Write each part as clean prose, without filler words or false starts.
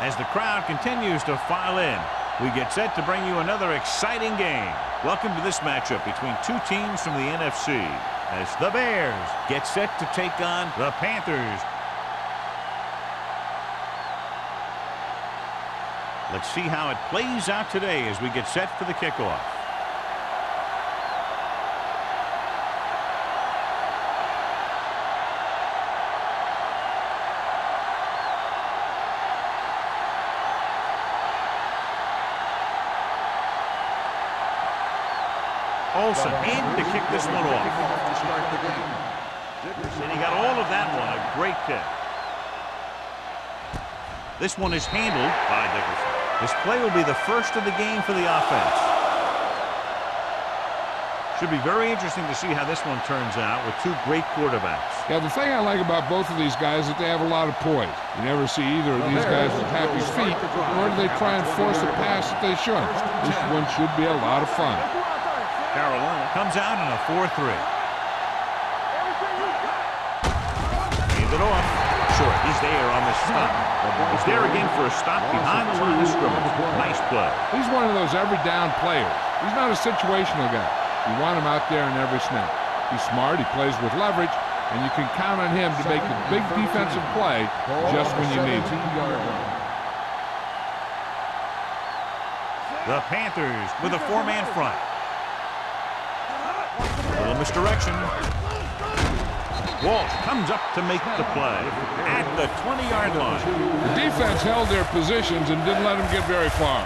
As the crowd continues to file in, we get set to bring you another exciting game. Welcome to this matchup between two teams from the NFC as the Bears get set to take on the Panthers. Let's see how it plays out today as we get set for the kickoff. Olsen in to kick this one off. And he got all of that one. A great kick. This one is handled by Dickerson. This play will be the first of the game for the offense. Should be very interesting to see how this one turns out with two great quarterbacks. Yeah, the thing I like about both of these guys is that they have a lot of poise. You never see either of these guys with happy feet, nor do they try and force a pass that they shouldn't. This one should be a lot of fun. Carolina comes out in a 4-3. Hands it off. Short. He's there on the stop. He's there again for a stop behind the line of scrimmage. Nice play. He's one of those every down players. He's not a situational guy. You want him out there in every snap. He's smart. He plays with leverage, and you can count on him to make a big defensive play just when you need it. The Panthers with a four-man front. A little misdirection. Walsh comes up to make the play at the 20-yard line. The defense held their positions and didn't let them get very far.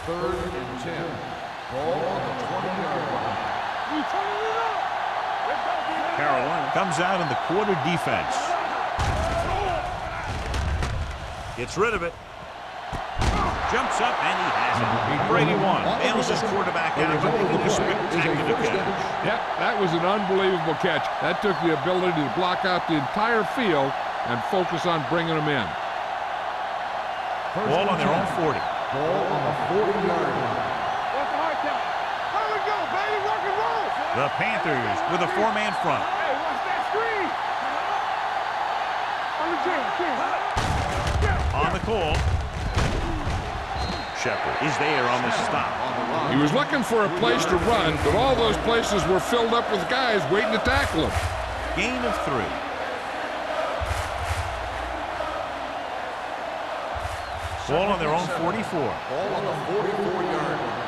Third and 10. Ball on the 20-yard line. Carolina comes out in the quarter defense. Gets rid of it. Jumps up, and he has it. Brady won. Bails his quarterback out to making a spectacular catch. Yep, that was an unbelievable catch. That took the ability to block out the entire field and focus on bringing them in. Ball on their own 40. Ball on the 40-yard line. The Panthers with a four-man front. Hey, watch that screen. On the call. Shepard is there on the stop. He was looking for a place to run, but all those places were filled up with guys waiting to tackle him. Gain of 3. Ball on their own 44. Ball on the 44-yard line.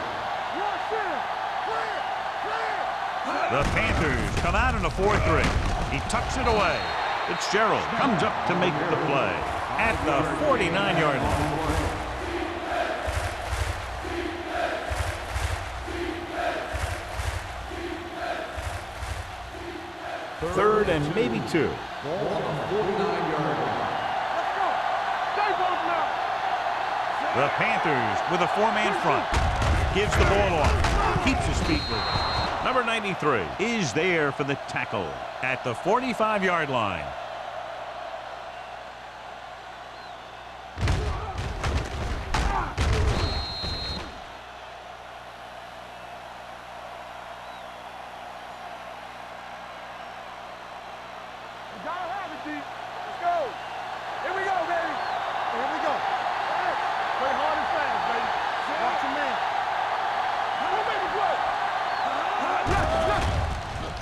The Panthers come out in a 4-3. He tucks it away. Fitzgerald comes up to make the play at the 49-yard line. Third and maybe 2. Ball on the 49-yard line. The Panthers with a four-man front. Gives the ball off. Keeps his feet moving. Number 93 is there for the tackle at the 45-yard line.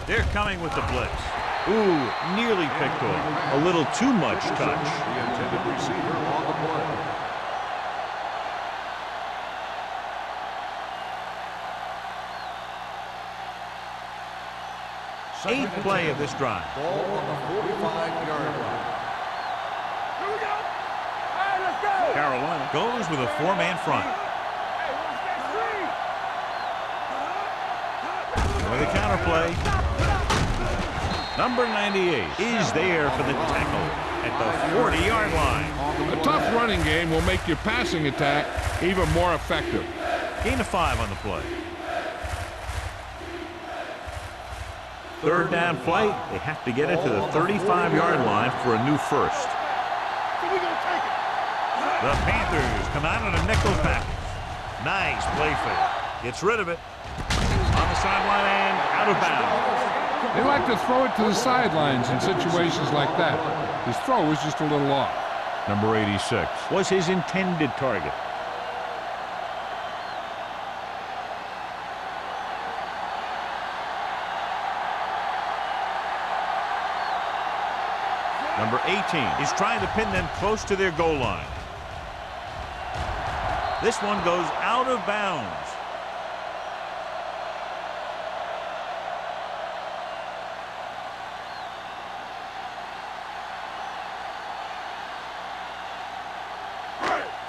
They're coming with the blitz. Ooh, nearly picked off. A little too much touch. The intended receiver on the play. Eighth play of this drive. Ball on the 45-yard line. Here we go. All right, let's go. Carolina goes with a four-man front. Hey, watch that screen. With a counter play. Number 98 is there for the tackle at the 40-yard line. A tough running game will make your passing attack even more effective. Gain of 5 on the play. Third down play. They have to get it to the 35-yard line for a new first. The Panthers come out on a nickel package. Nice play fake. Gets rid of it. On the sideline and out of bounds. They like to throw it to the sidelines in situations like that. His throw was just a little off. Number 86 was his intended target. Number 18 is trying to pin them close to their goal line. This one goes out of bounds.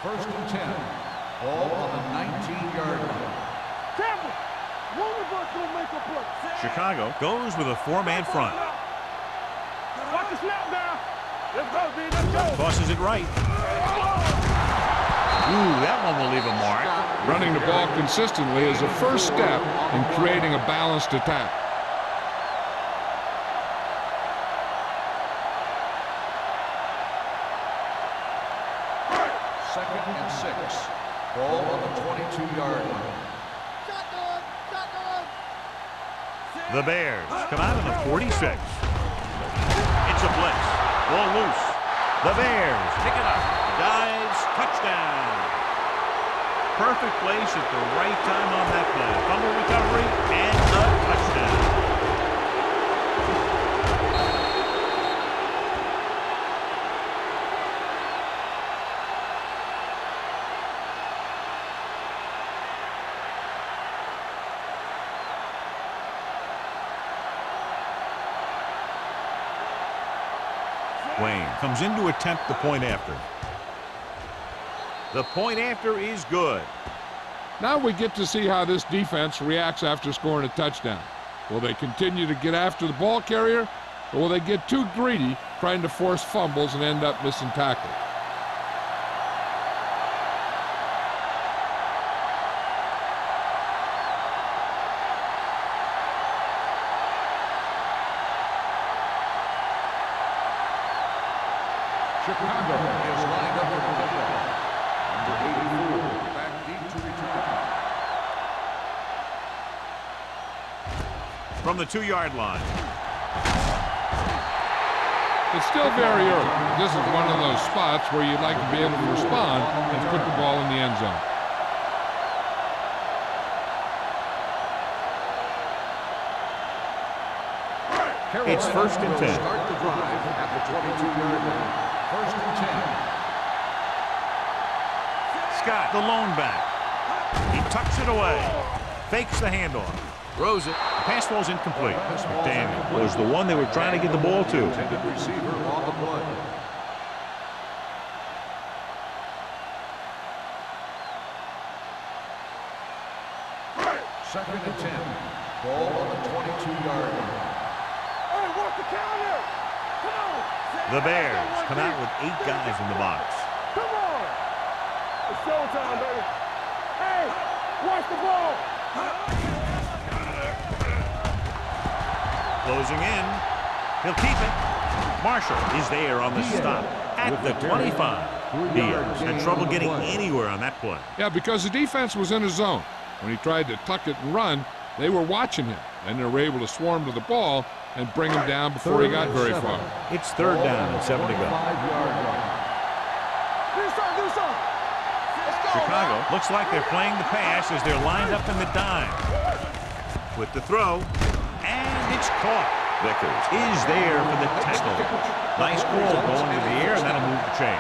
First and 10. Ball on the 19-yard line. Tampa, one of us will make a play. Chicago goes with a four-man front. Watch the snap now. Let's go, D. Let's go. Tosses it right. Ooh, that one will leave a mark. Running the ball consistently is a first step in creating a balanced attack. Second and 6. Ball on the 22-yard line. Shotgun, shotgun. The Bears come out in the 46. It's a blitz. Ball loose. The Bears pick it up. Dives. Touchdown. Perfect place at the right time on that play. Fumble recovery and a touchdown. Wayne comes in to attempt the point after. The point after is good. Now we get to see how this defense reacts after scoring a touchdown. Will they continue to get after the ball carrier, or will they get too greedy trying to force fumbles and end up missing tackles? Chicago is lined up for the kickoff. Number 84, back deep to return. From the 2-yard line. It's still very early. This is one of those spots where you'd like to be able to respond and put the ball in the end zone. It's first and 10. Start the drive at the 22-yard line. First and 10. Scott, the lone back. He tucks it away. Fakes the handoff. Throws it. The pass ball's incomplete. McDaniel was the one they were trying to get the ball to. Intended receiver on the play. Second and 10. Ball on the 22-yard line. Hey, watch the counter. Come on. The Bears come out with 8 guys in the box. Come on. It's showtime, baby. Hey, watch the ball. Closing in. He'll keep it. Marshall is there on the stop at the 25. Bears had trouble getting anywhere on that play. Yeah, because the defense was in his zone. When he tried to tuck it and run, they were watching him, and they were able to swarm to the ball and bring him down before he got very far. It's 3rd down and 7 to go. Chicago looks like they're playing the pass as they're lined up in the dime. With the throw, and it's caught. Vickers is there for the tackle. Nice ball going to the air, and that'll move the chain.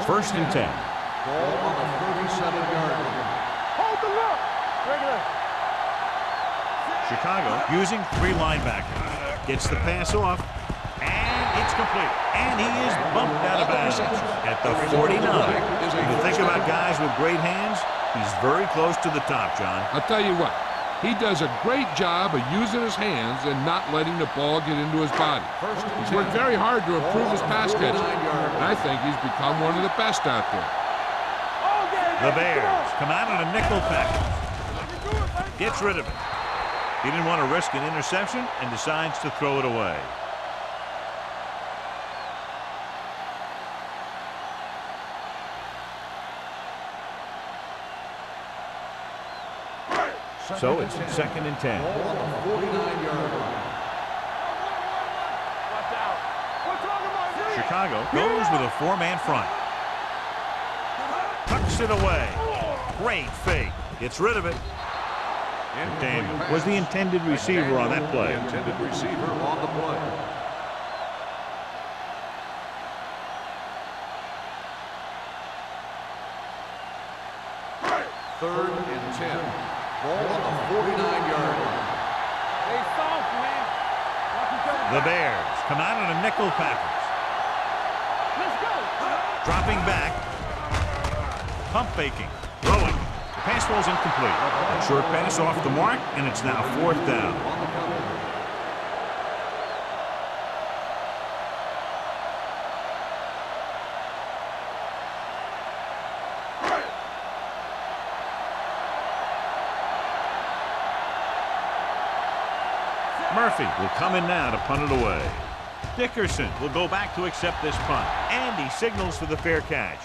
First and 10. Ball on the 37-yard line. Hold the look. Regular. Chicago using 3 linebackers. Gets the pass off, and it's complete. And he is bumped out of bounds at the 49. You think about guys with great hands, he's very close to the top, John. I'll tell you what, he does a great job of using his hands and not letting the ball get into his body. He's worked very hard to improve his pass catching, and I think he's become one of the best out there. The Bears come out on a nickel package. Gets rid of it. He didn't want to risk an interception and decides to throw it away. So it's 2nd and 10. Ball on the 49-yard line. Watch out. What's wrong with my knee? Chicago goes with a 4-man front. Tucks it away. Great fake. Gets rid of it. Daniel was the intended receiver on that play. The intended receiver on the play. Third and 10. Ball on the 49-yard line. Hey, soft, man. Watch each other. The Bears come out on a nickel package. Let's go. Dropping back. Pump faking. Throwing. The pass falls incomplete. A short pass off the mark, and it's now 4th down. On the cover. Murphy will come in now to punt it away. Dickerson will go back to accept this punt, and he signals for the fair catch.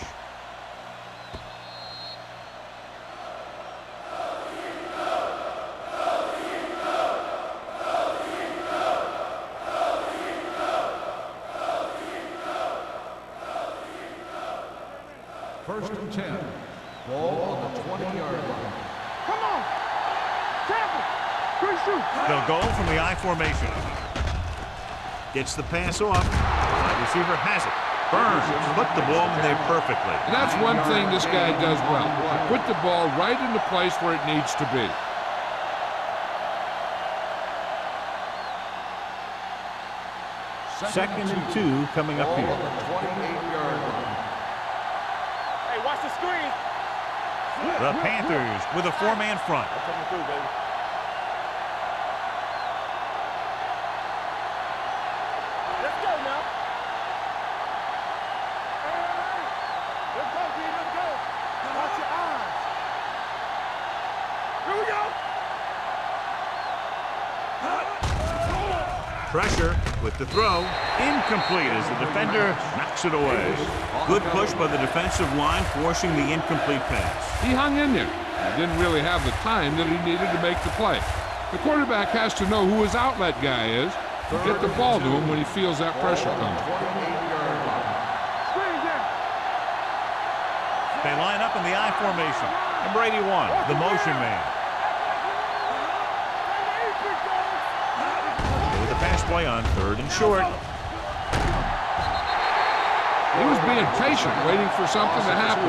First and 10. Ball on the 20-yard line. Come on. Tackle. Good shoot. They'll go from the I formation. Gets the pass off. Wide receiver has it. Burns put the ball in there perfectly. And that's one thing this guy does well. Put the ball right in the place where it needs to be. Second and 2 coming up Ball here. on the 28-yard line. Hey, watch the screen. The Panthers with a 4-man front. I'm coming through, baby. Let's go now. Hey. Let's go, D. Let's go. Watch your eyes. Here we go. Pressure with the throw. Incomplete as the defender knocks it away. Good push by the defensive line, forcing the incomplete pass. He hung in there. He didn't really have the time that he needed to make the play. The quarterback has to know who his outlet guy is and get the ball to him when he feels that pressure coming. 28-yard line. Screen down. They line up in the I formation. Number 81, the motion man. With the pass play on 3rd and short. He was being patient, waiting for something to happen.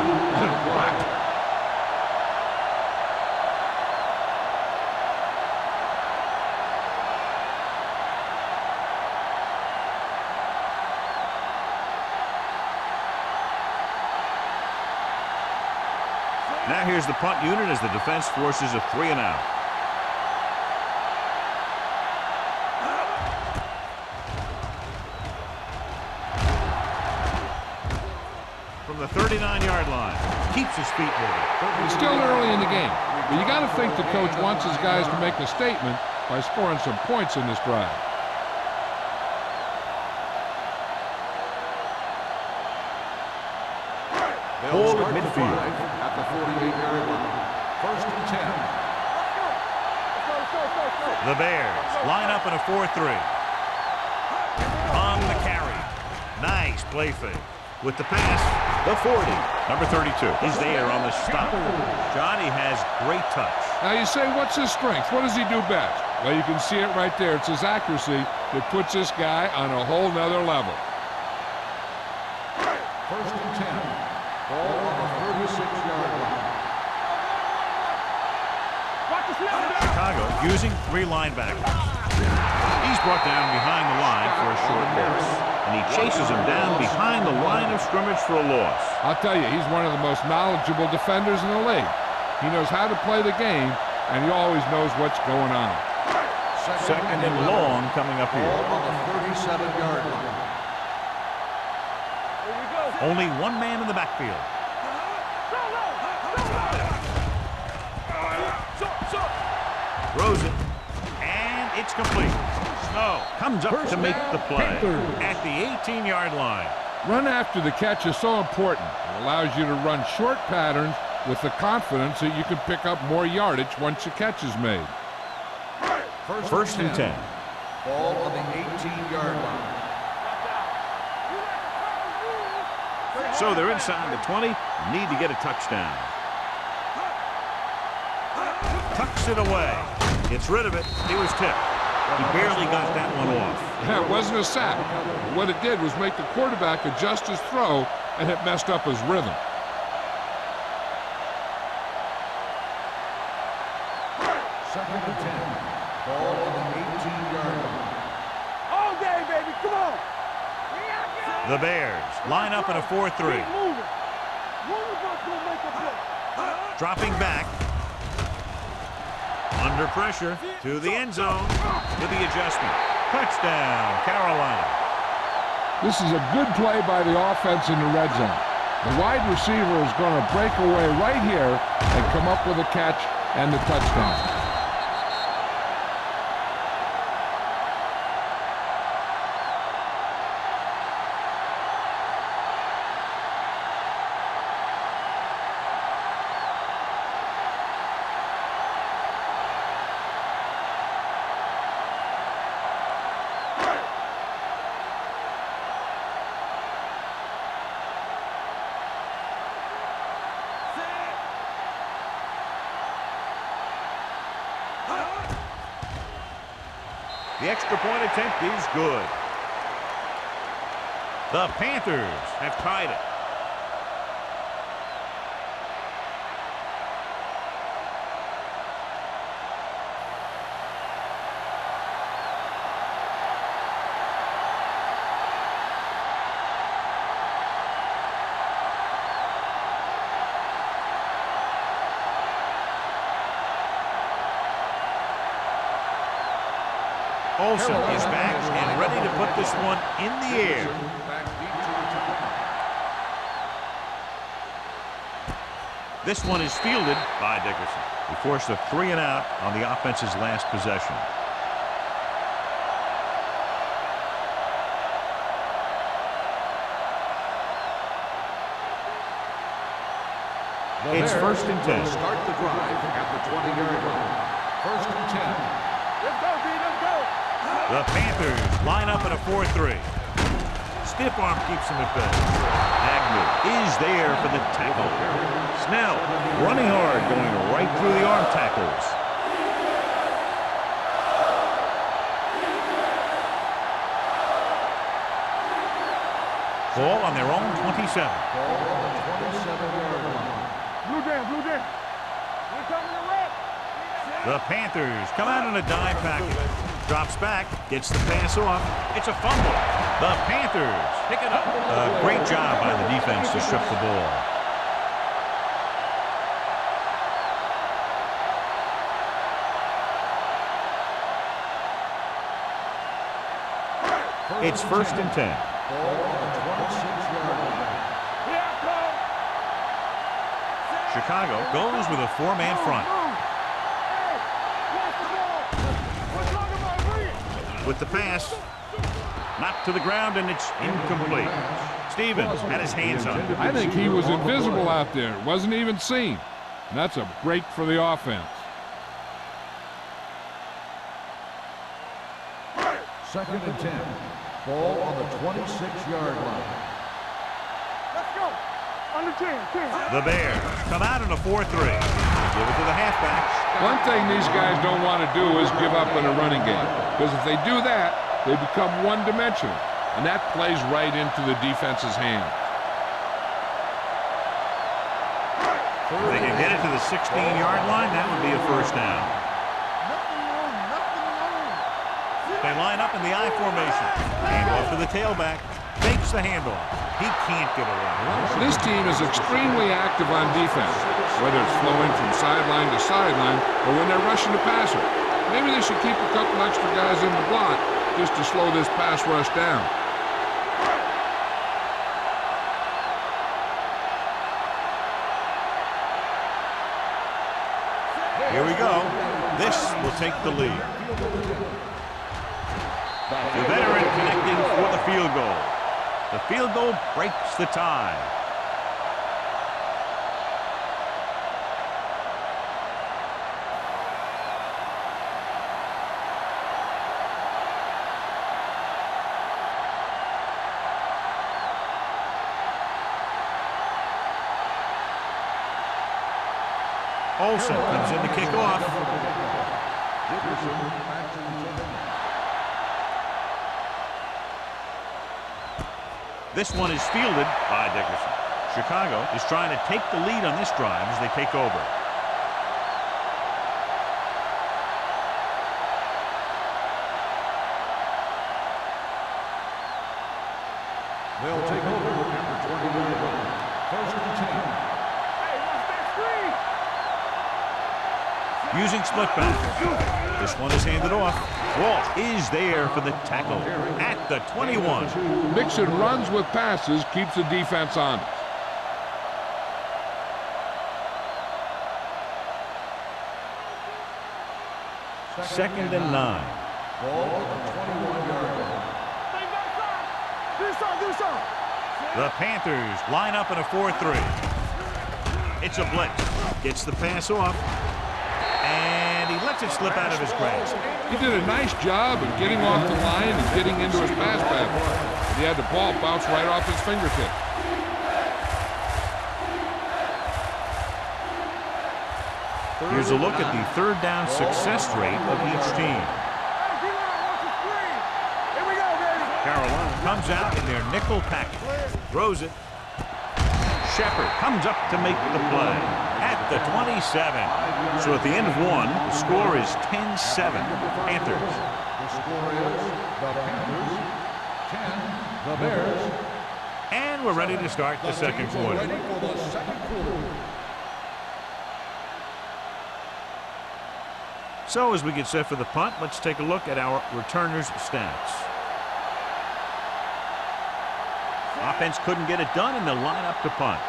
Now here's the punt unit as the defense forces a 3-and-out. From the 39-yard line. Keeps his feet moving. It's still early in the game, but you got to think the coach wants his guys to make a statement by scoring some points in this drive. They'll Ball at start the midfield. drive at the 48-yard line. First and 10. The Bears line up in a 4-3. On the carry. Nice play fake. With the pass, the 40. Number 32 is there on the stop. Johnny has great touch. Now you say, what's his strength? What does he do best? Well, you can see it right there. It's his accuracy that puts this guy on a whole nother level. First and 10. Ball on the 36-yard line. Chicago using 3 linebackers. He's brought down behind the line for a short loss. And he chases him down behind the line of scrimmage for a loss. I'll tell you, he's one of the most knowledgeable defenders in the league. He knows how to play the game, and he always knows what's going on. Second and long coming up Ball here. on the 37-yard line. Only one man in the backfield. Throws it, and it's complete. Snow comes up to make the play at the 18-yard line. Run after the catch is so important. It allows you to run short patterns with the confidence that you can pick up more yardage once the catch is made. First and 10. Ball on the 18-yard line. So they're inside the 20. Need to get a touchdown. Tucks it away. Gets rid of it. He was tipped. He barely got that one off. Yeah, it wasn't a sack. What it did was make the quarterback adjust his throw, and it messed up his rhythm. Second and 10. Ball on the 18-yard line. All day, baby. Come on. The Bears line up in a 4-3. Keep moving. One of us will make a play. Dropping back. Under pressure to the end zone with the adjustment. Touchdown, Carolina. This is a good play by the offense in the red zone. The wide receiver is going to break away right here and come up with a catch and the touchdown. The extra point attempt is good. The Panthers have tied it. Olsen is back and ready to put this one in the air. This one is fielded by Dickerson. He forced a 3-and-out on the offense's last possession. It's first and 10. Start the drive at the 20-yard line. First and 10. Let's go, B. Let's go. The Panthers line up in a 4-3. Stiff arm keeps him at bay. Agnew is there for the tackle. Snell running hard, going right through the arm tackles. Ball on their own 27. Ball on the 27-yard line. Blue jam, blue jam. We're coming to red. The Panthers come out in a dime package. Drops back, gets the pass off. It's a fumble. The Panthers pick it up. A great job by the defense to strip the ball. It's first and 10. Ball on the 26-yard line. Here I come. Chicago goes with a 4-man front. Hey, watch the ball. We're talking about read. With the pass, knocked to the ground, and it's incomplete. Stevens had his hands on it. I think he was invisible out there. Wasn't even seen. And that's a break for the offense. Second and 10. Ball on the 26-yard line. Let's go. Under 10, 10. The Bears come out in a 4-3. Give it to the halfbacks. One thing these guys don't want to do is give up in a running game. Because if they do that, they become one-dimensional. And that plays right into the defense's hand. If they can get it to the 16-yard line, that would be a first down. They line up in the I formation. Hand off to the tailback. Fakes the handoff. He can't get away. This team is extremely active on defense, whether it's flowing from sideline to sideline or when they're rushing the passer. Maybe they should keep a couple extra guys in the block just to slow this pass rush down. Here we go. This will take the lead. The veteran connecting for the field goal. The field goal breaks the tie. Olsen comes in to kick off. This one is fielded by Dickerson. Chicago is trying to take the lead on this drive as they take over. They'll take over after 20 minutes. First and 10. Hey, watch that screen. Using split back. This one is handed off. Walt is there for the tackle at the 21. Mixing runs with passes keeps the defense honest. Second and 9. Ball at the 21-yard line. Do some. The Panthers line up in a 4-3. It's a blitz. Gets the pass off. And he lets it slip out of his grasp. He did a nice job of getting off the line and getting into his pass pattern. He had the ball bounce right off his fingertip. Here's a look at the third down success rate of each team. Carolina comes out in their nickel package. Throws it. Shepard comes up to make the play at the 27. So at the end of one, the score is 10-7. Panthers. The score is the Panthers 10, the Bears. And we're ready to start the second quarter. Ready for the second quarter. So as we get set for the punt, let's take a look at our returners' stats. Offense couldn't get it done, and they'll line up to punt.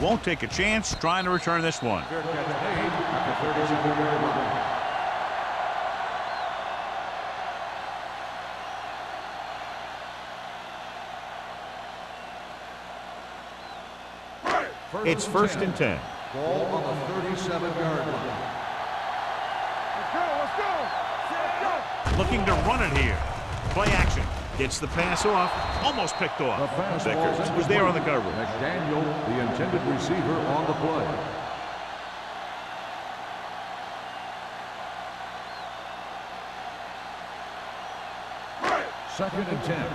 Won't take a chance trying to return this one. Fair catch made at the 37-yard line. It's first and 10. Ball on the 37-yard line. Let's go. Looking to run it here. Play action. Gets the pass off. Almost picked off. Vickers was there on the coverage. McDaniel, the intended receiver, on the play. Second and 10.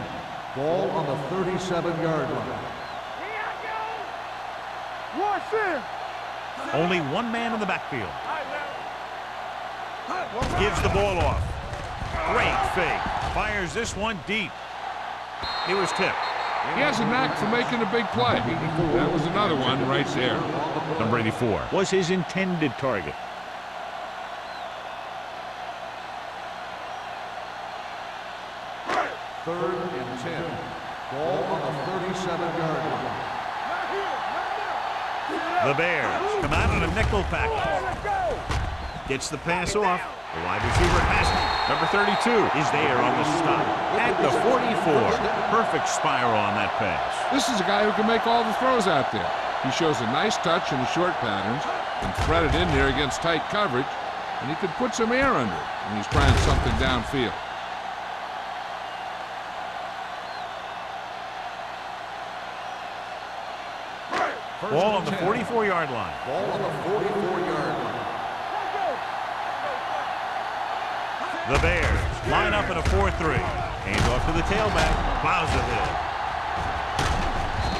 Ball on the 37-yard line. Watch him. Only one man in the backfield. Gives the ball off. Great fake. Fires this one deep. It was tipped. He has a knack for making a big play. That was another one right there. Number 84 was his intended target. Third and 10. Ball on the 37-yard line. The Bears come out on a nickel package. Gets the pass off. The wide receiver has it. Number 32 is there on the stop. At the 44. Perfect spiral on that pass. This is a guy who can make all the throws out there. He shows a nice touch in the short patterns, can thread it in there against tight coverage, and he could put some air under it when he's trying something downfield. Ball on the 44-yard line. Ball on the 44-yard line. The Bears line up in a 4-3. Hands off to the tailback. Plows it in.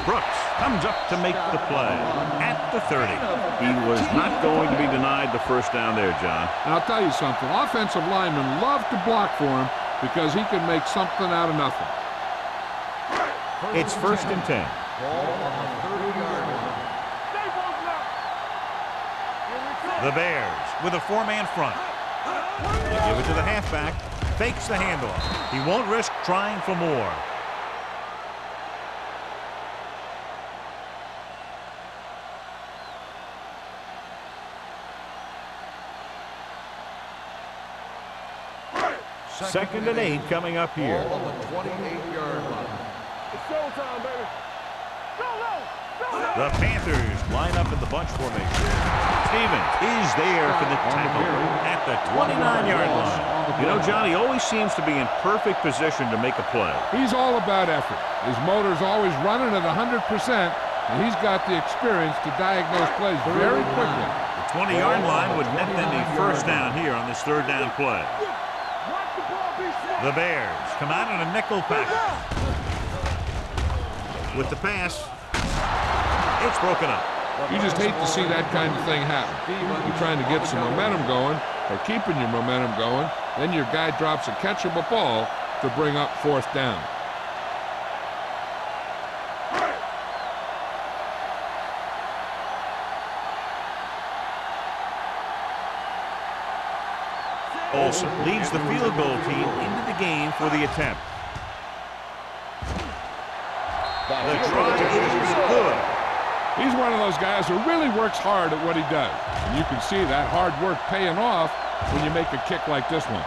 Brooks comes up to make the play at the 30. He was not going to be denied the first down there, John. And I'll tell you something. Offensive linemen love to block for him because he can make something out of nothing. It's first and 10. Ball on the 30-yard line. The Bears with a four-man front. They give it to the halfback. Fakes the handoff. He won't risk trying for more. Second and 8 coming up here. Ball on the 28-yard line. It's showtime, baby. Go low. The Panthers line up in the bunch formation. Stevens Evans is there for the tackle at the 29-yard line. You know, John, he always seems to be in perfect position to make a play. He's all about effort. His motor's always running at 100%, and he's got the experience to diagnose plays very quickly. The 20-yard line would net them a first down here on this third down play. The Bears come out in a nickel package. With the pass, it's broken up. You just hate to see that kind of thing happen. You're trying to get some momentum going, or keeping your momentum going, then your guy drops a catchable ball to bring up fourth down. Olsen leads the field goal team into the game for the attempt. The try is good. He's one of those guys who really works hard at what he does. And you can see that hard work paying off when you make a kick like this one.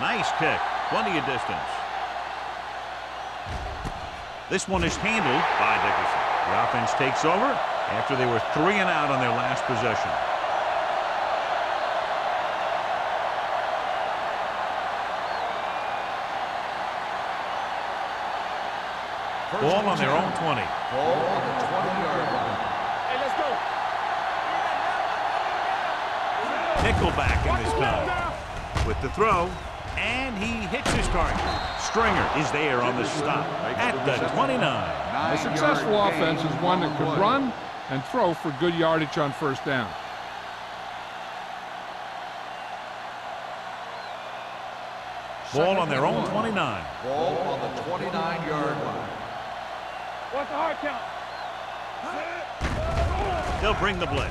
Nice kick, plenty of distance. This one is handled by Dickerson. The offense takes over after they were 3 and out on their last possession. Ball on their own 20. Ball on the 20-yard line. Hey, let's go. Nickelback in this time. With the throw, and he hits his target. Stringer is there on the stop at the 29. A successful offense is one that could run and throw for good yardage on first down. Ball on their own 29. Ball on the 29-yard line. What's the hard count? They'll bring the blitz.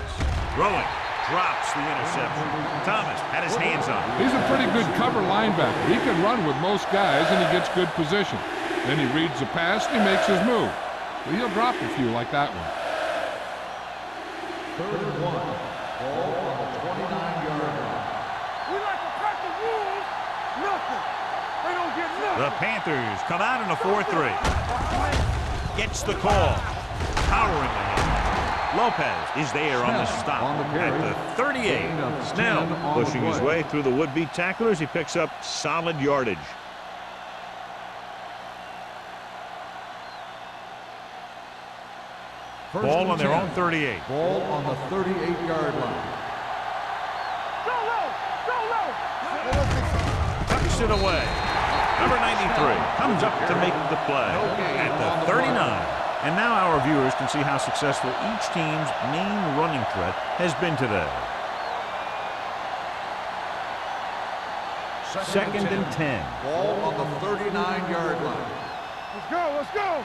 Throwing. Drops the interception. Thomas had his hands on it. He's a pretty good cover linebacker. He can run with most guys, and he gets good position. Then he reads the pass, and he makes his move. But he'll drop a few like that one. 3rd and 1. Ball on the 29-yard line. We like to crack the rules. Nothing. They don't get nothing. The Panthers come out in a 4-3. Gets the call. Powering the hand. Lopez is there on the stop at the 38. Snell pushing his way through the would-be tacklers. He picks up solid yardage. Ball on their own 38. Ball on the 38-yard line. Go low. Go low. Tucks it away. Number 93 comes up to make the play at the 39. And now our viewers can see how successful each team's main running threat has been today. 2nd and 10. Ball on the 39-yard line. Let's go. Let's go.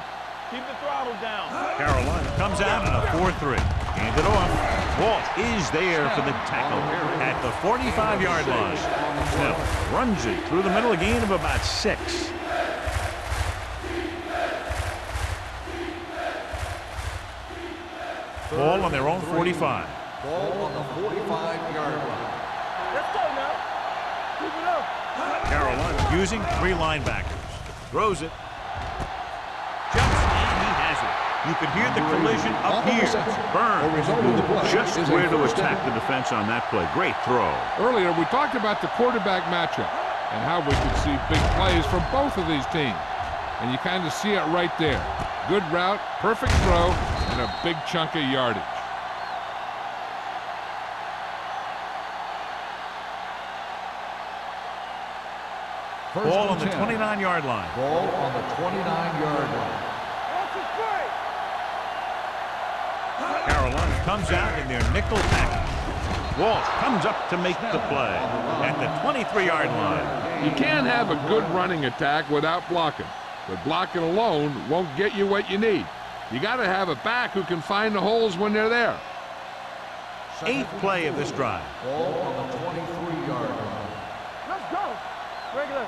Keep the throttle down. Carolina comes out in a 4-3. Hand it off. Walsh is there for the tackle at the 45-yard line. Snell runs it through the middle, a gain of about 6. Ball on their own 45. Ball on the 45-yard line. Let's go now. Keep it up. Carolina using 3 linebackers. Throws it. Jumps, and he has it. You can hear the collision up here. Burns just where to attack the defense on that play. Great throw. Earlier, we talked about the quarterback matchup and how we could see big plays from both of these teams. And you kind of see it right there. Good route, perfect throw, and a big chunk of yardage. Ball on the 29-yard line. Ball on the 29-yard line. Carolina comes out in their nickel package. Walsh comes up to make the play at the 23-yard line. You can't have a good running attack without blocking. But blocking alone won't get you what you need. You got to have a back who can find the holes when they're there. 8th play of this drive. Ball on the 23-yard line. Let's go. Regular.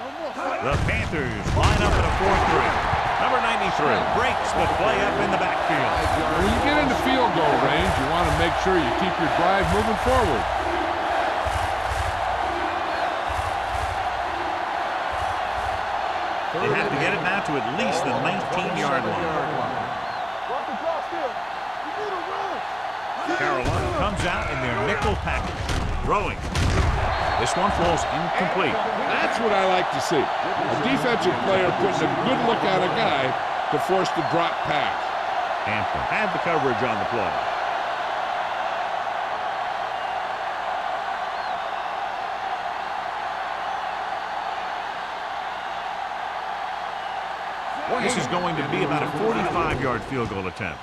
The Panthers line up in a 4-3. Number 93 breaks the play up in the backfield. When you get into field goal range, you want to make sure you keep your drive moving forward. They have to get it now to at least the 19-yard line. Carolina comes out in their nickel package. Throwing. This one falls incomplete. That's what I like to see. A defensive player putting a good look at a guy to force the drop pass. Hampton had the coverage on the play. This is going to be about a 45-yard field goal attempt.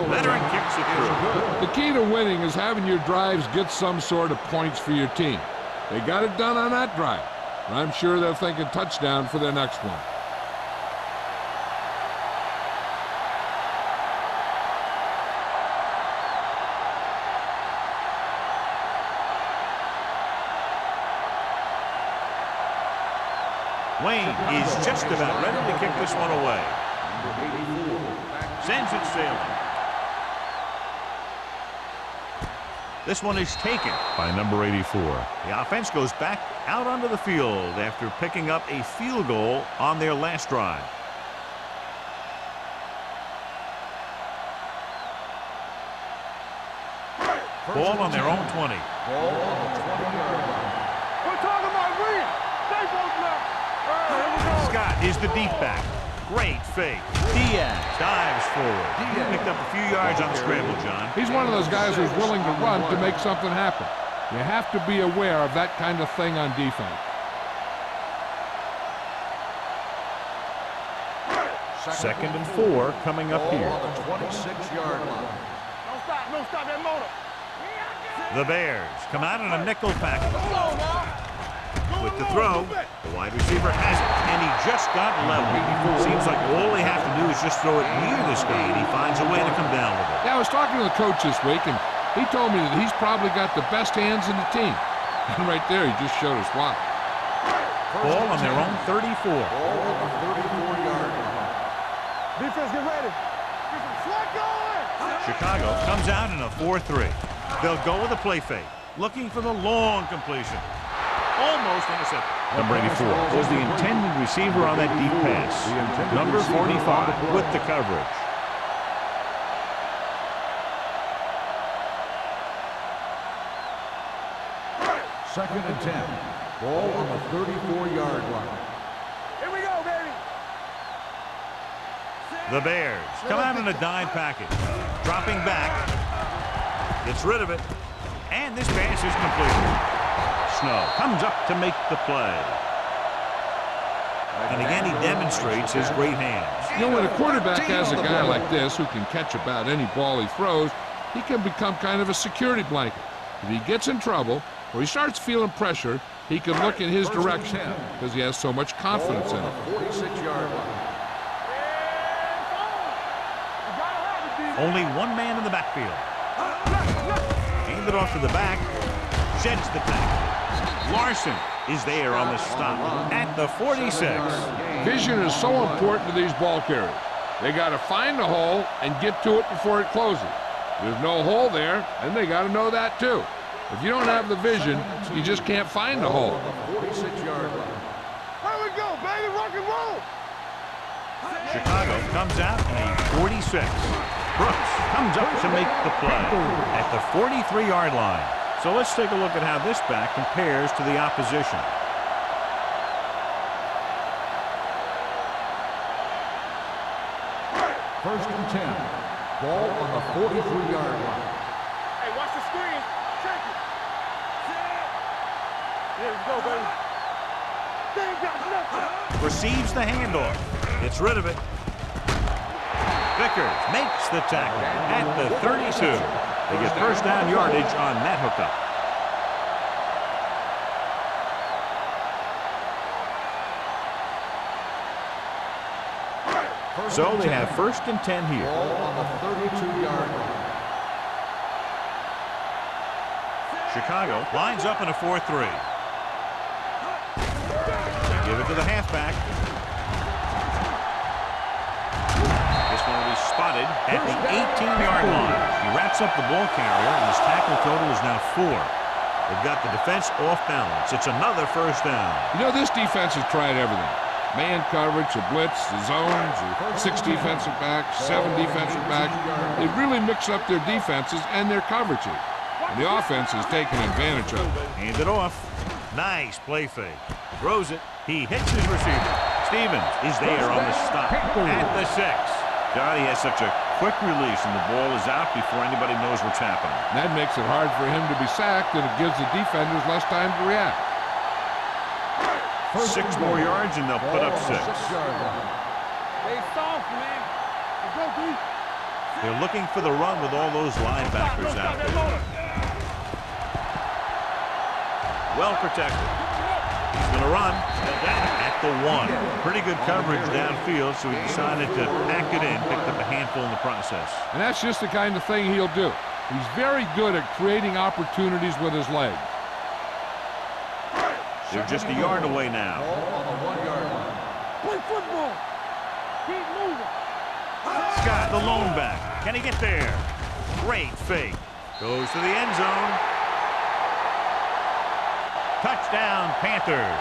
Veteran kicks it through. The key to winning is having your drives get some sort of points for your team. They got it done on that drive. And I'm sure they're thinking touchdown for their next one. Wayne is just about ready to kick this one away. Sends it sailing. This one is taken by number 84. The offense goes back out onto the field after picking up a field goal on their last drive. Ball on their own 20. Ball on the 20-yard line. We're talking about win. Stay focused now. Scott is the deep back. Great fake. Diaz dives forward. Picked up a few yards on the scramble, John. He's one of those guys who's willing to run to make something happen. You have to be aware of that kind of thing on defense. Second and 4 coming up here. On the 26-yard line. Don't stop that motor. The Bears come out in a nickel package. With the throw, the wide receiver has it, and he just got level. Seems like all they have to do is just throw it near this guy, and he finds a way to come down with it. Yeah, I was talking to the coach this week, and he told me that he's probably got the best hands in the team. And right there, he just showed us why. Ball on their own 34. Ball on the 34-yard line. Defense, get ready. Get some slack going. Chicago comes out in a 4-3. They'll go with a play fake, looking for the long completion. Almost intercepted. Number 84 was the intended receiver on that deep pass. Number 45 with the coverage. Second and 10. Ball on the 34-yard line. Here we go, baby. The Bears come out in a dime package. Dropping back. Gets rid of it. And this pass is completed. Snow comes up to make the play. And again, he demonstrates his great hands. You know, when a quarterback has a guy like this who can catch about any ball he throws, he can become kind of a security blanket. If he gets in trouble or he starts feeling pressure, he can look in his direction because he has so much confidence in it. 46-yard line. Only one man in the backfield. Hand it off to the back. Sheds the tackle. Larson is there on the stop at the 46. Vision is so important to these ball carriers. They got to find the hole and get to it before it closes. There's no hole there, and they got to know that too. If you don't have the vision, you just can't find the hole. 46-yard line. Here we go, baby. Rock and roll. Chicago comes out in a 46. Brooks comes up to make the play at the 43-yard line. So let's take a look at how this back compares to the opposition. First and 10. Ball on the 43-yard line. Hey, watch the screen. Check it. Here we go, baby. They ain't got nothing. Receives the handoff. Gets rid of it. Vickers makes the tackle at the 32. They get first down yardage on that hookup. So they have first and 10 here. Ball on the 32-yard line. Chicago lines up in a 4-3. Give it to the halfback. This one will be spotted at the 18-yard line. He wraps up the ball carrier, and his tackle total is now 4. They've got the defense off balance. It's another first down. You know, this defense has tried everything. Man coverage, the blitz, the zones, the 6 defensive backs, 7 defensive backs. They really mix up their defenses and their coverages. And the offense is taking advantage of it. Hand it off. Nice play fake. Throws it. He hits his receiver. Stevens is there on the stop at the 6. God, he has such a quick release, and the ball is out before anybody knows what's happening. That makes it hard for him to be sacked, and it gives the defenders less time to react. 6 more yards, and they'll put up 6. Stay soft, man. Go deep. They're looking for the run with all those linebackers out there. Well protected. He's going to run at the 1. Pretty good coverage downfield, so he decided to pack it in, picked up a handful in the process. And that's just the kind of thing he'll do. He's very good at creating opportunities with his legs. They're just a yard away now. On the 1-yard line. Play football. Keep moving. Scott, the lone back. Can he get there? Great fake. Goes to the end zone. Touchdown, Panthers.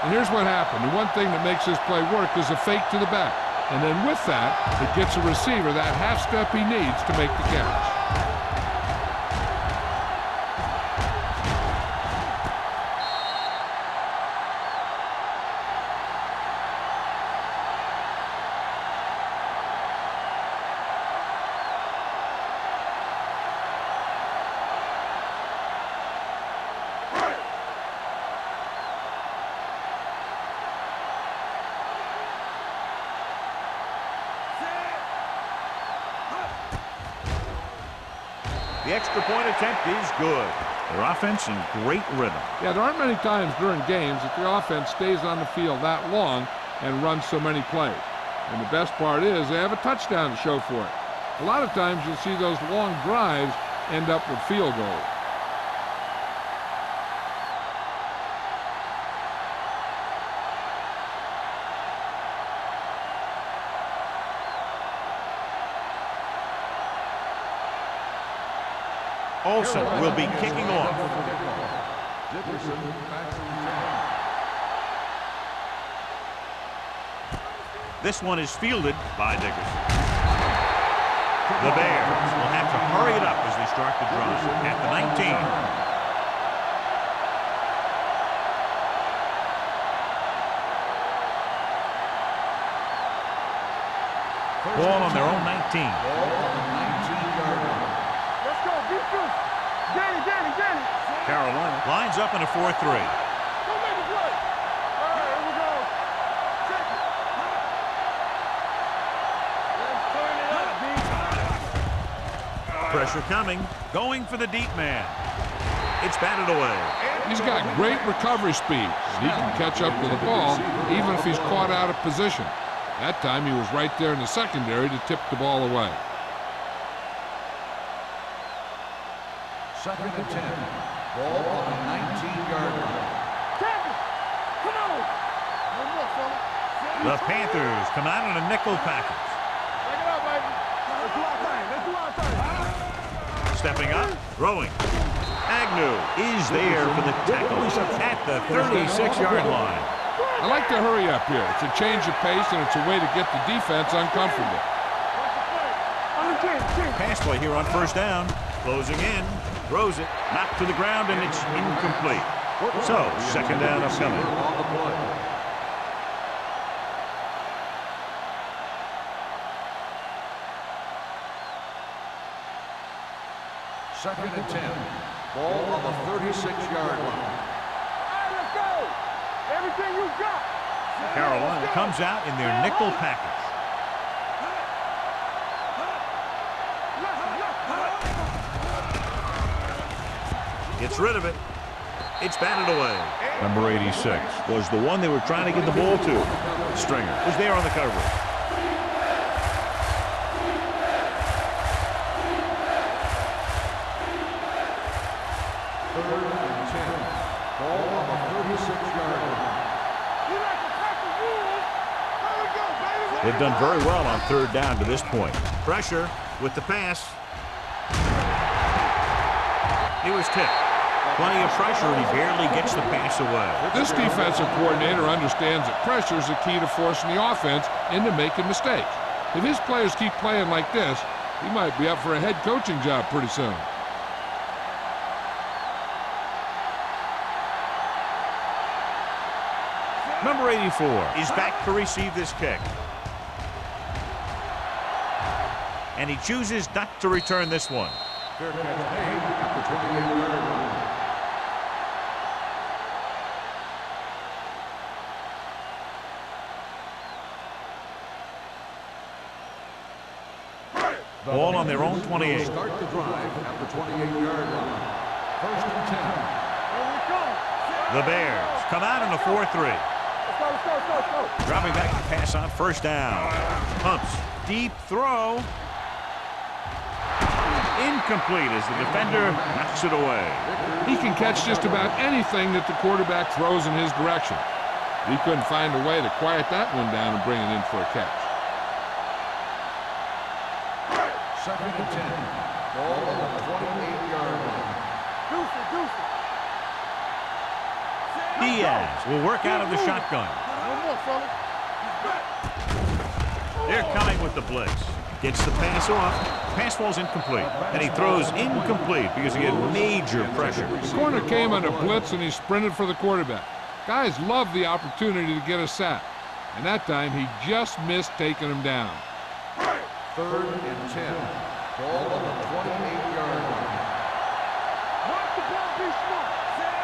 And here's what happened. The one thing that makes this play work is a fake to the back. And then with that, it gets a receiver that half step he needs to make the catch. The extra point attempt is good. Their offense in great rhythm. Yeah, there aren't many times during games that the offense stays on the field that long and runs so many plays. And the best part is they have a touchdown to show for it. A lot of times you'll see those long drives end up with field goals. Olsen will be kicking off. Dickerson back to return. This one is fielded by Dickerson. The Bears will have to hurry it up as they start the drive at the 19. Ball on their own 19. Ball on the 19-yard line. Let's go. Defense. Danny. Carolina lines up in a 4-3. Go make a play. All right, here we go. Check it. Let's turn it up, D. Pressure coming. Going for the deep man. It's batted away. He's got great recovery speed. He can catch up to the ball even if he's caught out of position. That time he was right there in the secondary to tip the ball away. 2nd and 10. Ball on the 19-yard line. Come on. One more, fella. The Panthers come out in a nickel package. Take it out, baby. Let's do our thing. Stepping up, throwing. Agnew is there for the tackle at the 36-yard line. I like to hurry up here. It's a change of pace, and it's a way to get the defense uncomfortable. Pass play here on first down. Closing in. Throws it. Knocked to the ground, and it's incomplete. So, second down upcoming. On the play. Second and 10. Ball on the 36-yard line. All right, let's go. Everything you got. Carolina comes out in their nickel package. Gets rid of it. It's batted away. Number 86 was the one they were trying to get the ball to. Stringer was there on the coverage. Third and 10. Ball on the 36-yard line. They've done very well on third down to this point. Pressure with the pass. He was tipped. Plenty of pressure, and he barely gets the pass away. This defensive coordinator understands that pressure is the key to forcing the offense into making mistakes. If his players keep playing like this, he might be up for a head coaching job pretty soon. Number 84 is back to receive this kick. And he chooses not to return this one. Fair catch made at the 28-yard line. Ball on their own 28. Start the drive at the 28-yard line. First and 10. The Bears come out in a 4-3. Dropping back to pass on first down. Pumps. Deep throw. Incomplete as the defender knocks it away. He can catch just about anything that the quarterback throws in his direction. He couldn't find a way to quiet that one down and bring it in for a catch. Second and 10. Ball on the 28-yard line. Diaz will work out of the shotgun. They're coming with the blitz. Gets the pass off. Pass falls incomplete. And he throws incomplete because he had major pressure. The corner came on a blitz and he sprinted for the quarterback. Guys love the opportunity to get a sack. And that time he just missed taking him down. Third and 10. Ball on the 28-yard line.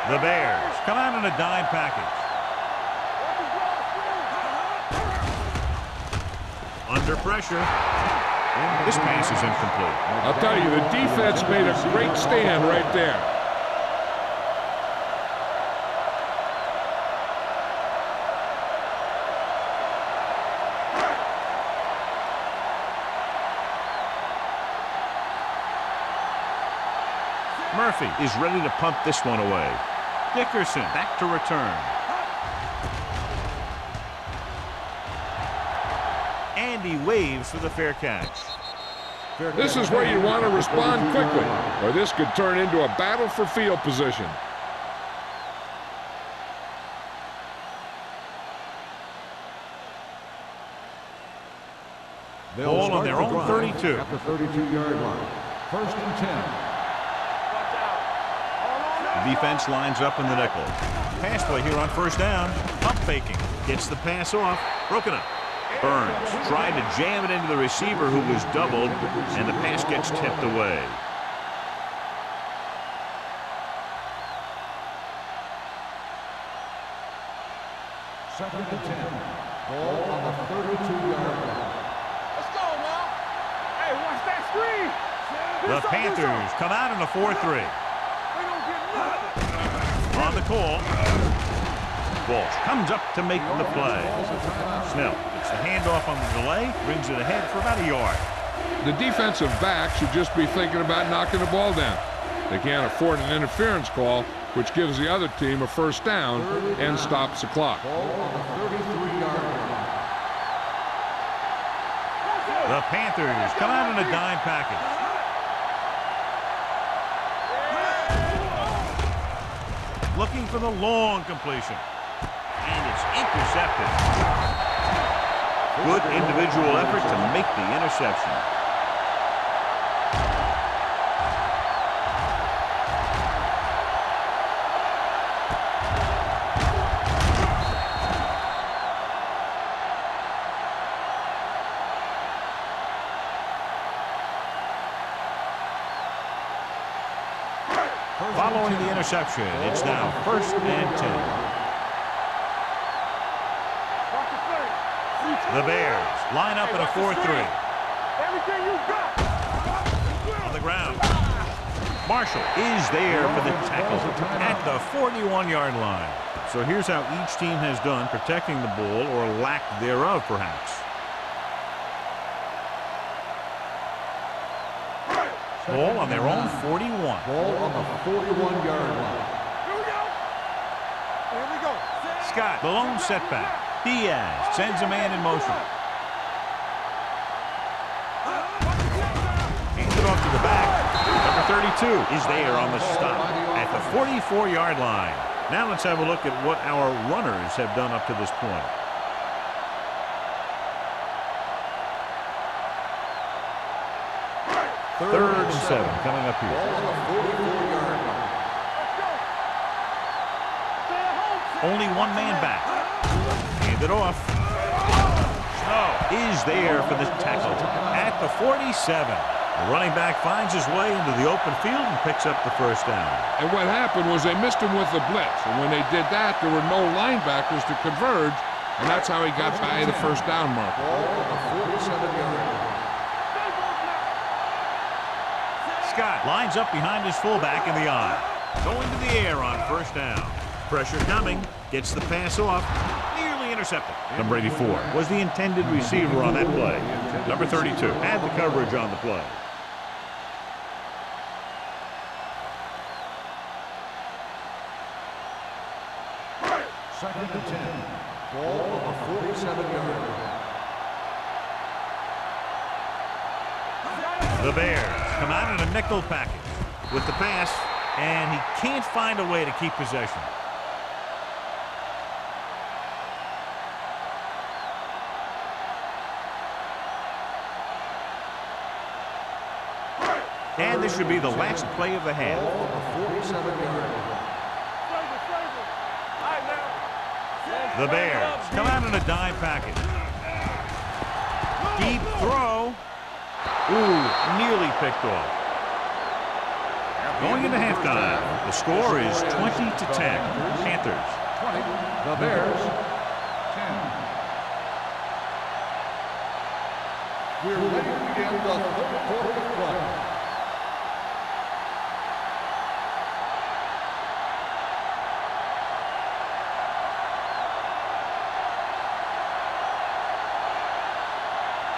The Bears come out in a dime package. Under pressure. This pass is incomplete. I'll tell you, the defense made a great stand right there. Murphy is ready to punt this one away. Dickerson back to return. And he waves for the fair catch. This is where you want to respond quickly, or this could turn into a battle for field position. Ball on their own 32. At the 32-yard line. First and 10. The defense lines up in the nickel. Pass play here on first down. Pump faking. Gets the pass off. Broken up. Burns tried to jam it into the receiver who was doubled, and the pass gets tipped away. Second and 10. Ball on the 32-yard line. Let's go now. Hey, watch that screen. The Panthers come out in a 4-3. On the call. Walsh comes up to make the play. Snell gets the handoff on the delay, brings it ahead for about a yard. The defensive back should just be thinking about knocking the ball down. They can't afford an interference call, which gives the other team a first down and stops the clock. Ball on the 33-yard line. The Panthers come out in a dime package. Looking for the long completion. And it's intercepted. Good individual effort to make the interception. Following the interception, it's now first and 10. The Bears line up in a 4-3. Everything you got. On the ground. Marshall is there for the tackle at the 41-yard line. So here's how each team has done protecting the ball, or lack thereof, perhaps. Ball on their own 41. Ball on the 41-yard line. Here we go. Scott, the lone setback. Diaz sends a man in motion. to the back. Number 32 is there on the stop at the 44-yard line. Now let's have a look at what our runners have done up to this point. Third and 7 coming up here. Ball on the 44-yard line. Only one man back. Hand it off. Snow is there for the tackle at the 47. The running back finds his way into the open field and picks up the first down. And what happened was they missed him with the blitz. And when they did that, there were no linebackers to converge. And that's how he got by the first down marker. Ball on the 47-yard line. Scott lines up behind his fullback in the eye. Going to the air on first down. Pressure coming. Gets the pass off. Nearly intercepted. Number 84 was the intended receiver on that play. Number 32 had the coverage on the play. Second and 10. Ball on the 47-yard line. The Bears come out in a nickel package with the pass, and he can't find a way to keep possession. And this should be the last play of the half. Ball on the 47-yard line. The Bears come out in a dime package. Deep throw. Ooh, nearly picked off. Going into halftime, the score is 20-10. Panthers. 20. The Bears. 10. We're ready to begin the third quarter of play.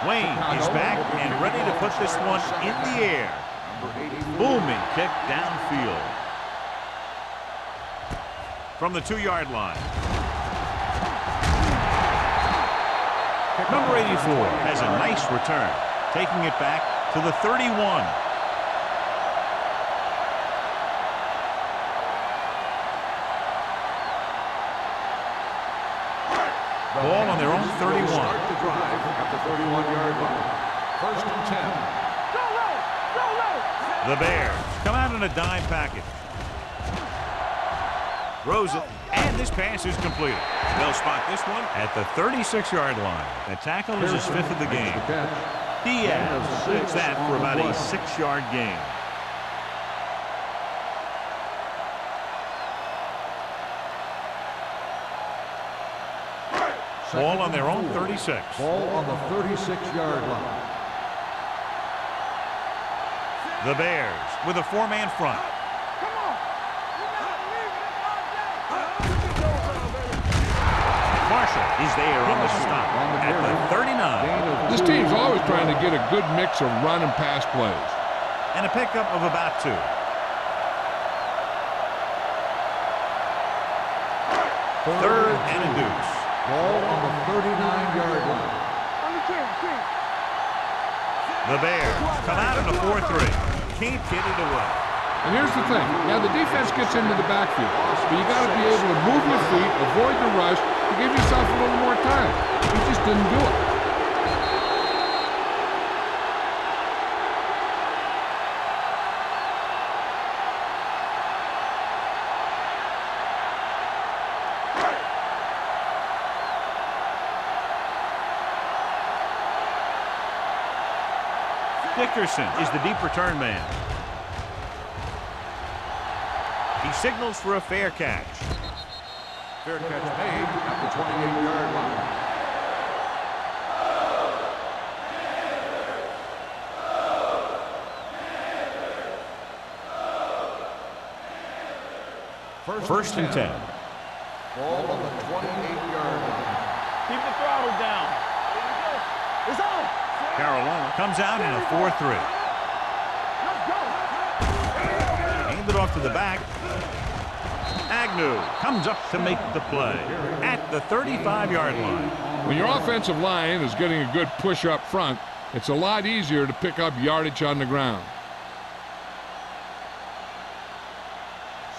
Wayne is back and ready to put this one in the air. Booming kick downfield. From the 2-yard line. Number 84 has a nice return, taking it back to the 31. Ball on their own 31. Start the drive at the 31-yard line. First and 10. The Bears come out in a dime package. Throws it, and this pass is completed. They'll spot this one at the 36-yard line. The tackle is his 5th of the game. Diaz takes that for about a 6-yard gain. Ball on their own 36. Ball on the 36-yard line. The Bears with a 4-man front. Marshall is there on the stop at the 39. This team's always trying to get a good mix of run and pass plays. And a pickup of about 2. Third and a deuce. Ball on the 39-yard line. The Bears come out in a 4-3. Can't get it away. And here's the thing. Yeah, the defense gets into the backfield, but you got to be able to move your feet, avoid the rush, to give yourself a little more time. He just didn't do it. Dickerson is the deep return man. He signals for a fair catch. Fair catch made at the 28-yard line. First and 10. Ball on the 28-yard line. Keep the throttle down. It's on. Carolina comes out in a 4-3. Handed off to the back. Agnew comes up to make the play at the 35-yard line. When your offensive line is getting a good push up front, it's a lot easier to pick up yardage on the ground.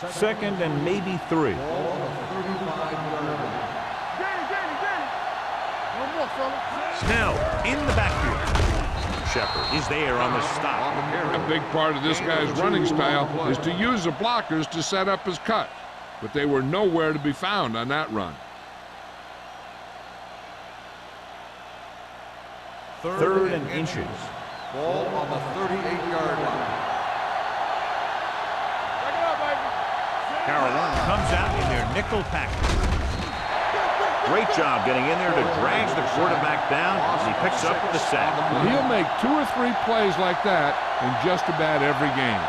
2nd and maybe 3. Ball on the 35-yard line. Snell in the backfield. Shepard is there on the stop. A big part of this guy's running style is to use the blockers to set up his cut, but they were nowhere to be found on that run. 3rd and inches. Ball on the 38-yard line. Carolina comes out in their nickel package. Great job getting in there to drag the quarterback down as he picks up the sack. And he'll make 2 or 3 plays like that in just about every game.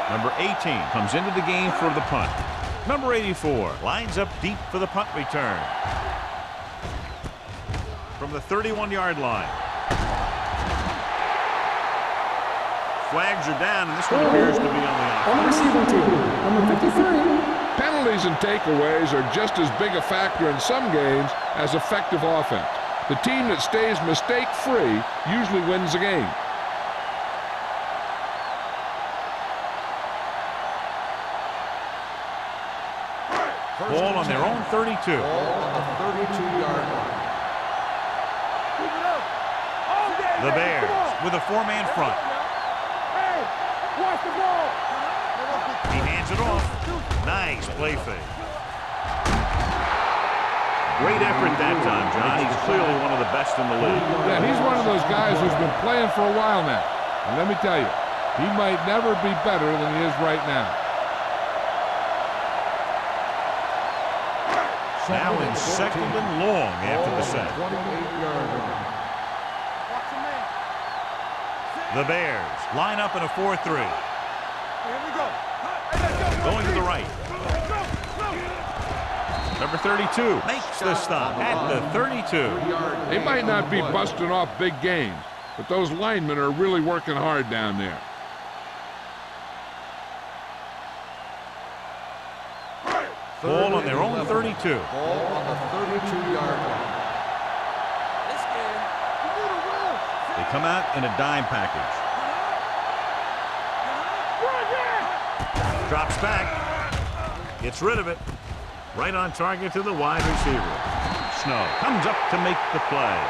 Number 18 comes into the game for the punt. Number 84 lines up deep for the punt return. From the 31-yard line. Flags are down, and this one appears to be on the On the receiving team, number 53. Penalties and takeaways are just as big a factor in some games as effective offense. The team that stays mistake-free usually wins the game. Ball on their own 32. Ball on the 32-yard line. The Bears with a 4-man front. Hey, watch the ball. He hands it off. Nice play fake. Great effort that time, John. He's clearly one of the best in the league. Yeah, he's one of those guys who's been playing for a while now. And let me tell you, he might never be better than he is right now. Now in 2nd and long after the sack. 28-yard line. The Bears line up in a 4-3. Going to the right. Number 32 makes the stop at the 32. They might not be busting off big games, but those linemen are really working hard down there. Ball on their own 32. Ball on the 32-yard line. They come out in a dime package. Drops back. Gets rid of it. Right on target to the wide receiver. Snow comes up to make the play.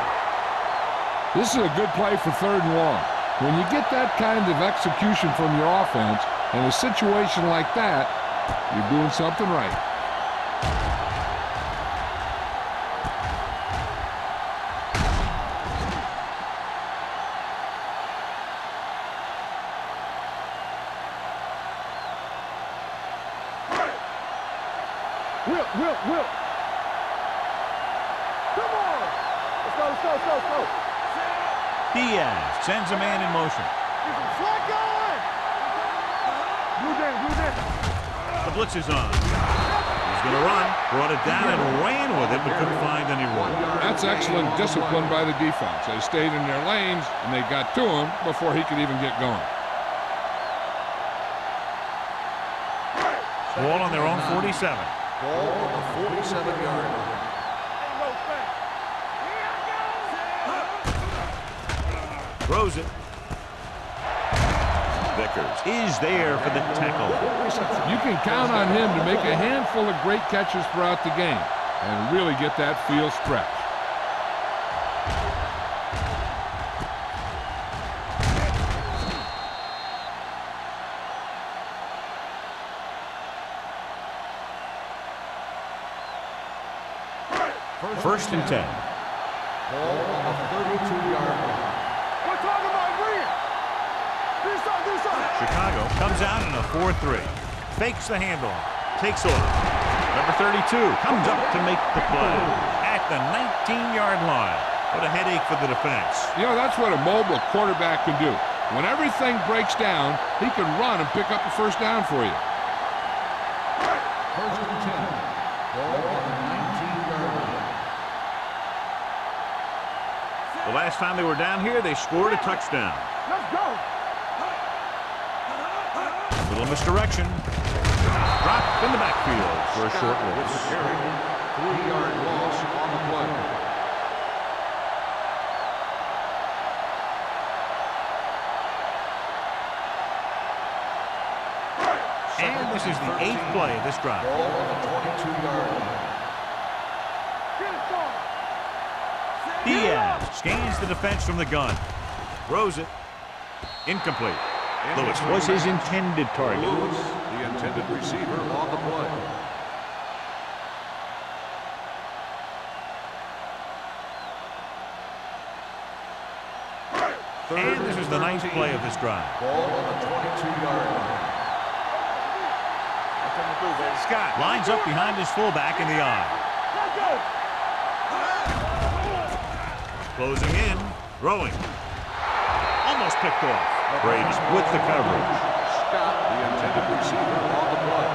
This is a good play for 3rd and long. When you get that kind of execution from your offense in a situation like that, you're doing something right. Will. Come on. Let's go. Diaz sends a man in motion. The blitz is on. He's going to run. Brought it down and ran with it, but couldn't find any room. That's excellent discipline by the defense. They stayed in their lanes, and they got to him before he could even get going. Ball on their own 47. Ball on the 47-yard line. Throws it. Vickers is there for the tackle. You can count on him to make a handful of great catches throughout the game and really get that field stretch. First and 10. Ball on the 32-yard line. We're talking about Green. Do something. Chicago comes out in a 4-3. Fakes the handoff. Takes off. Number 32 comes up to make the play at the 19-yard line. What a headache for the defense. You know, that's what a mobile quarterback can do. When everything breaks down, he can run and pick up a first down for you. First and 10. Ball on the 19-yard line. last time they were down here, they scored a touchdown. Let's go. Little misdirection. Dropped in the backfield for a short With the loss. carry, 3-yard loss on the play. And this is the 8th play of this drive. Ball on the 22-yard line. Diaz scans the defense from the gun. Throws it. Incomplete. Lewis was his intended target. Lewis, the intended receiver on the play. And this is the 9th play of this drive. Ball on the 22-yard line. Scott lines up behind his fullback in the eye. Closing in, throwing. Almost picked off. Brady with the coverage. Scott, the intended receiver on the play.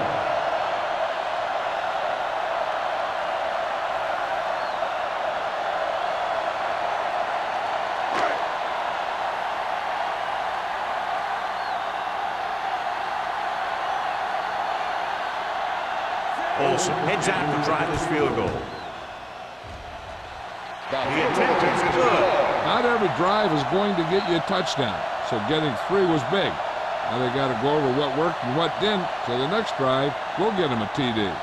Olsen heads out to try this field goal. The attempt is good. Not every drive is going to get you a touchdown, so getting 3 was big. Now they got to go over what worked and what didn't, so the next drive will get them a TD.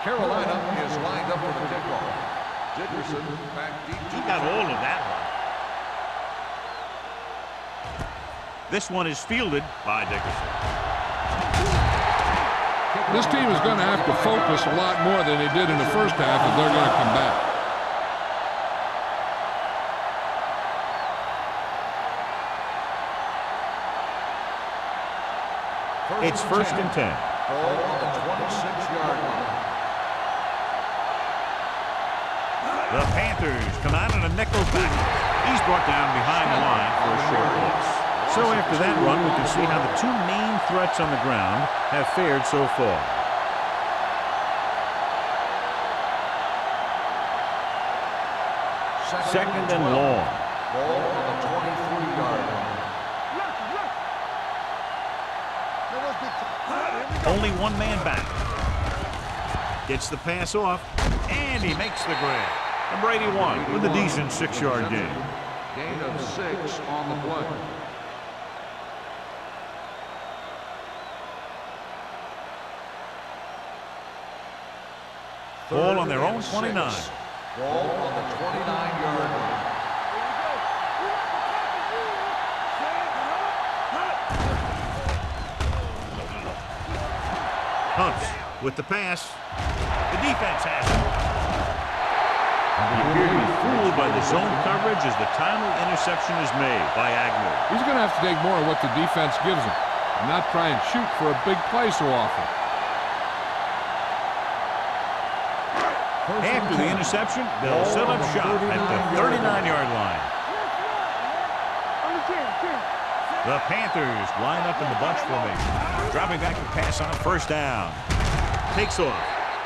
Carolina is lined up for the kickoff. Dickerson back deep. He got all of that one. This one is fielded by Dickerson. This team is going to have to focus a lot more than they did in the first half if they're going to come back. It's 1st and 10. Ball on the 26-yard line. The Panthers come out in a nickel package. He's brought down behind the line for a short loss. So after that run, we can see how the 2 main threats on the ground have fared so far. Second and long. Ball on the 23-yard line. Only 1 man back. Gets the pass off, and he makes the grab. And Brady won with a decent 6-yard gain. Gain of 6 on the play. Ball on their own 29. Ball on the 29-yard line. Hunts with the pass. The defense has it. You appear to be fooled by the zone coverage as the timely interception is made by Agnew. He's going to have to take more of what the defense gives him and not try and shoot for a big play so often. After the interception, they'll set up shop at the 39-yard line. The Panthers line up in the bunch formation. Dropping back to pass on 1st down. Takes off.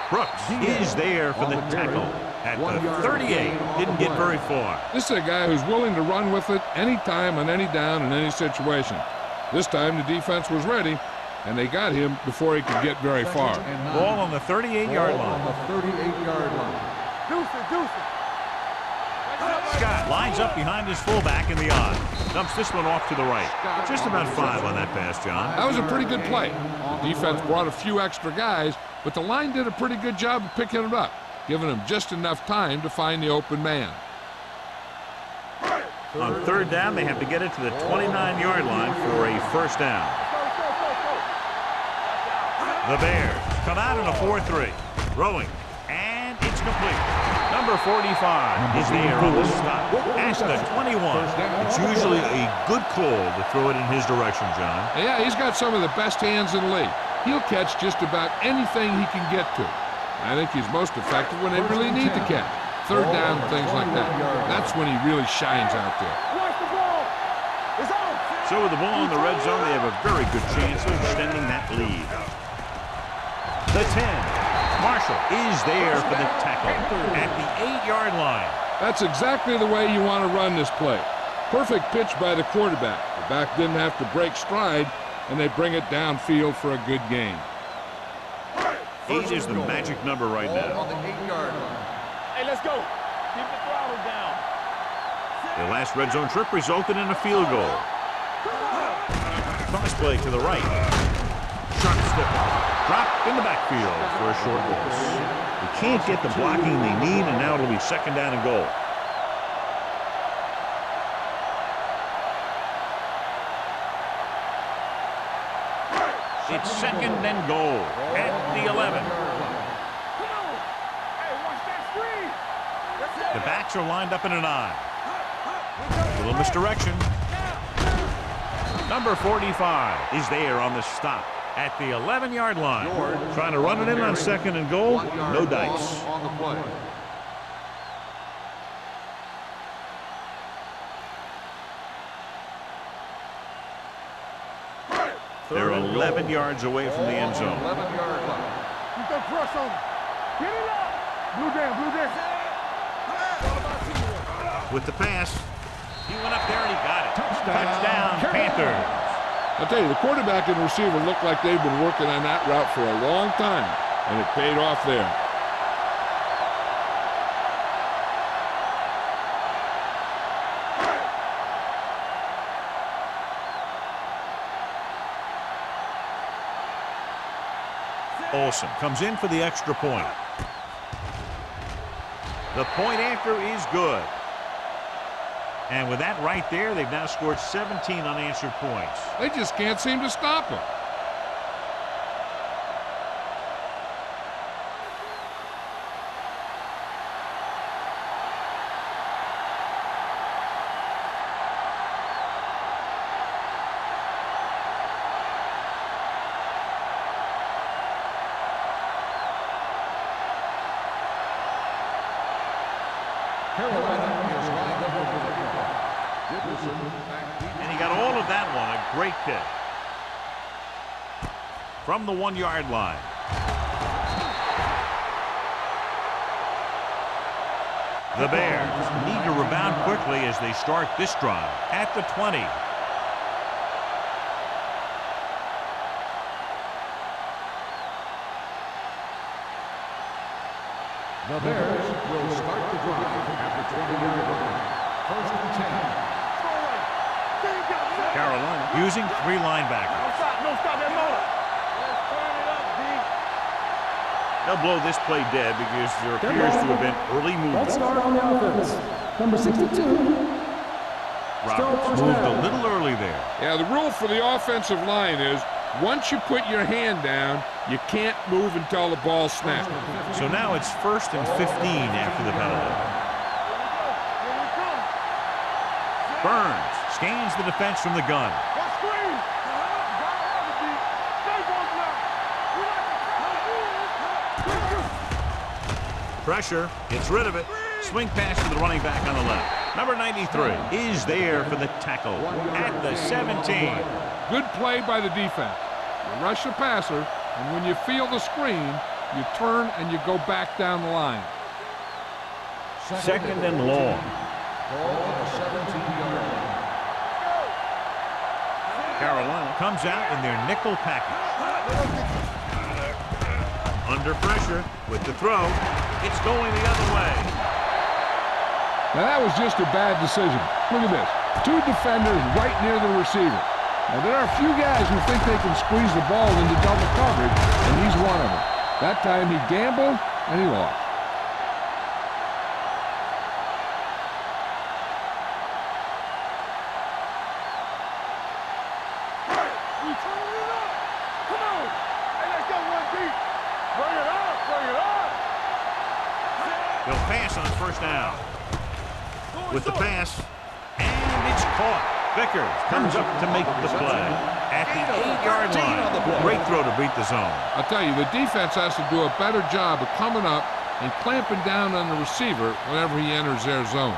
Brooks is there for the tackle at the 38. Didn't get very far. This is a guy who's willing to run with it anytime, on any down, in any situation. This time the defense was ready, and they got him before he could get very far. Ball on the 38-yard line. On the 38-yard line. Scott lines up behind his fullback in the odd. Dumps this one off to the right. Just about 5 on that pass, John. That was a pretty good play. The defense brought a few extra guys, but the line did a pretty good job of picking it up, giving them just enough time to find the open man. On 3rd down, they have to get it to the 29-yard line for a 1st down. The Bears come out in a 4-3. Throwing, and it's complete. Number 45 is there on the stop at the 21. It's usually a good call to throw it in his direction, John. Yeah, he's got some of the best hands in the league. He'll catch just about anything he can get to. I think he's most effective when they really need to catch. third down, things like that. That's when he really shines out there. Watch the ball. It's out. So with the ball in the red zone, they have a very good chance of extending that lead. The 10. Marshall is there for the tackle at the 8-yard line. That's exactly the way you want to run this play. Perfect pitch by the quarterback. The back didn't have to break stride, and they bring it downfield for a good gain. 8 is the magic number right now. On the 8-yard line. Hey, let's go. Keep the throttle down. Their last red zone trip resulted in a field goal. Cross play to the right. Sharp step. Dropped in the backfield for a short loss. They can't get the blocking they need, and now it'll be second down and goal. It's second and goal at the 11. Hey, watch that screen. The backs are lined up in an I. A little misdirection. Number 45 is there on the stop at the 11-yard line. Trying to run it in on second and goal. No dice. On the play. They're 11 yards away from the end zone. 11-yard line. Keep that press on him. Get it up. Blue down, blue down. With the pass, he went up there and he got it. Touchdown, Panthers. I'll tell you, the quarterback and receiver look like they've been working on that route for a long time, and it paid off there. Olsen comes in for the extra point. The point after is good. And with that right there, they've now scored 17 unanswered points. They just can't seem to stop him. And he got all of that one. A great kick. From the 1-yard line. The Bears need to rebound quickly as they start this drive at the 20. The Bears will start the drive at the 20-yard line. First and 10. Carolina using 3 linebackers. No, stop that motor. Let's turn it up, D. They'll blow this play dead because there appears to have been early Let's movement. start on the offense. Number 62. Roberts moved a little early there. Yeah, the rule for the offensive line is once you put your hand down, you can't move until the ball snaps. So now it's 1st and 15 after the penalty. Burns scans the defense from the gun. Pressure, gets rid of it. Swing pass to the running back on the left. Number 93 is there for the tackle at the 17. Good play by the defense. You rush the passer, and when you feel the screen, you turn and you go back down the line. Second and long. Ball on the 17-yard line. Carolina comes out in their nickel package. Under pressure with the throw. It's going the other way. Now that was just a bad decision. Look at this. 2 defenders right near the receiver. Now there are a few guys who think they can squeeze the ball into double coverage, and he's one of them. That time he gambled, and he lost. They'll pass on 1st down. With the pass, and it's caught. Vickers comes up to make the play at the 8-yard line. Great throw to beat the zone. I'll tell you, the defense has to do a better job of coming up and clamping down on the receiver whenever he enters their zone.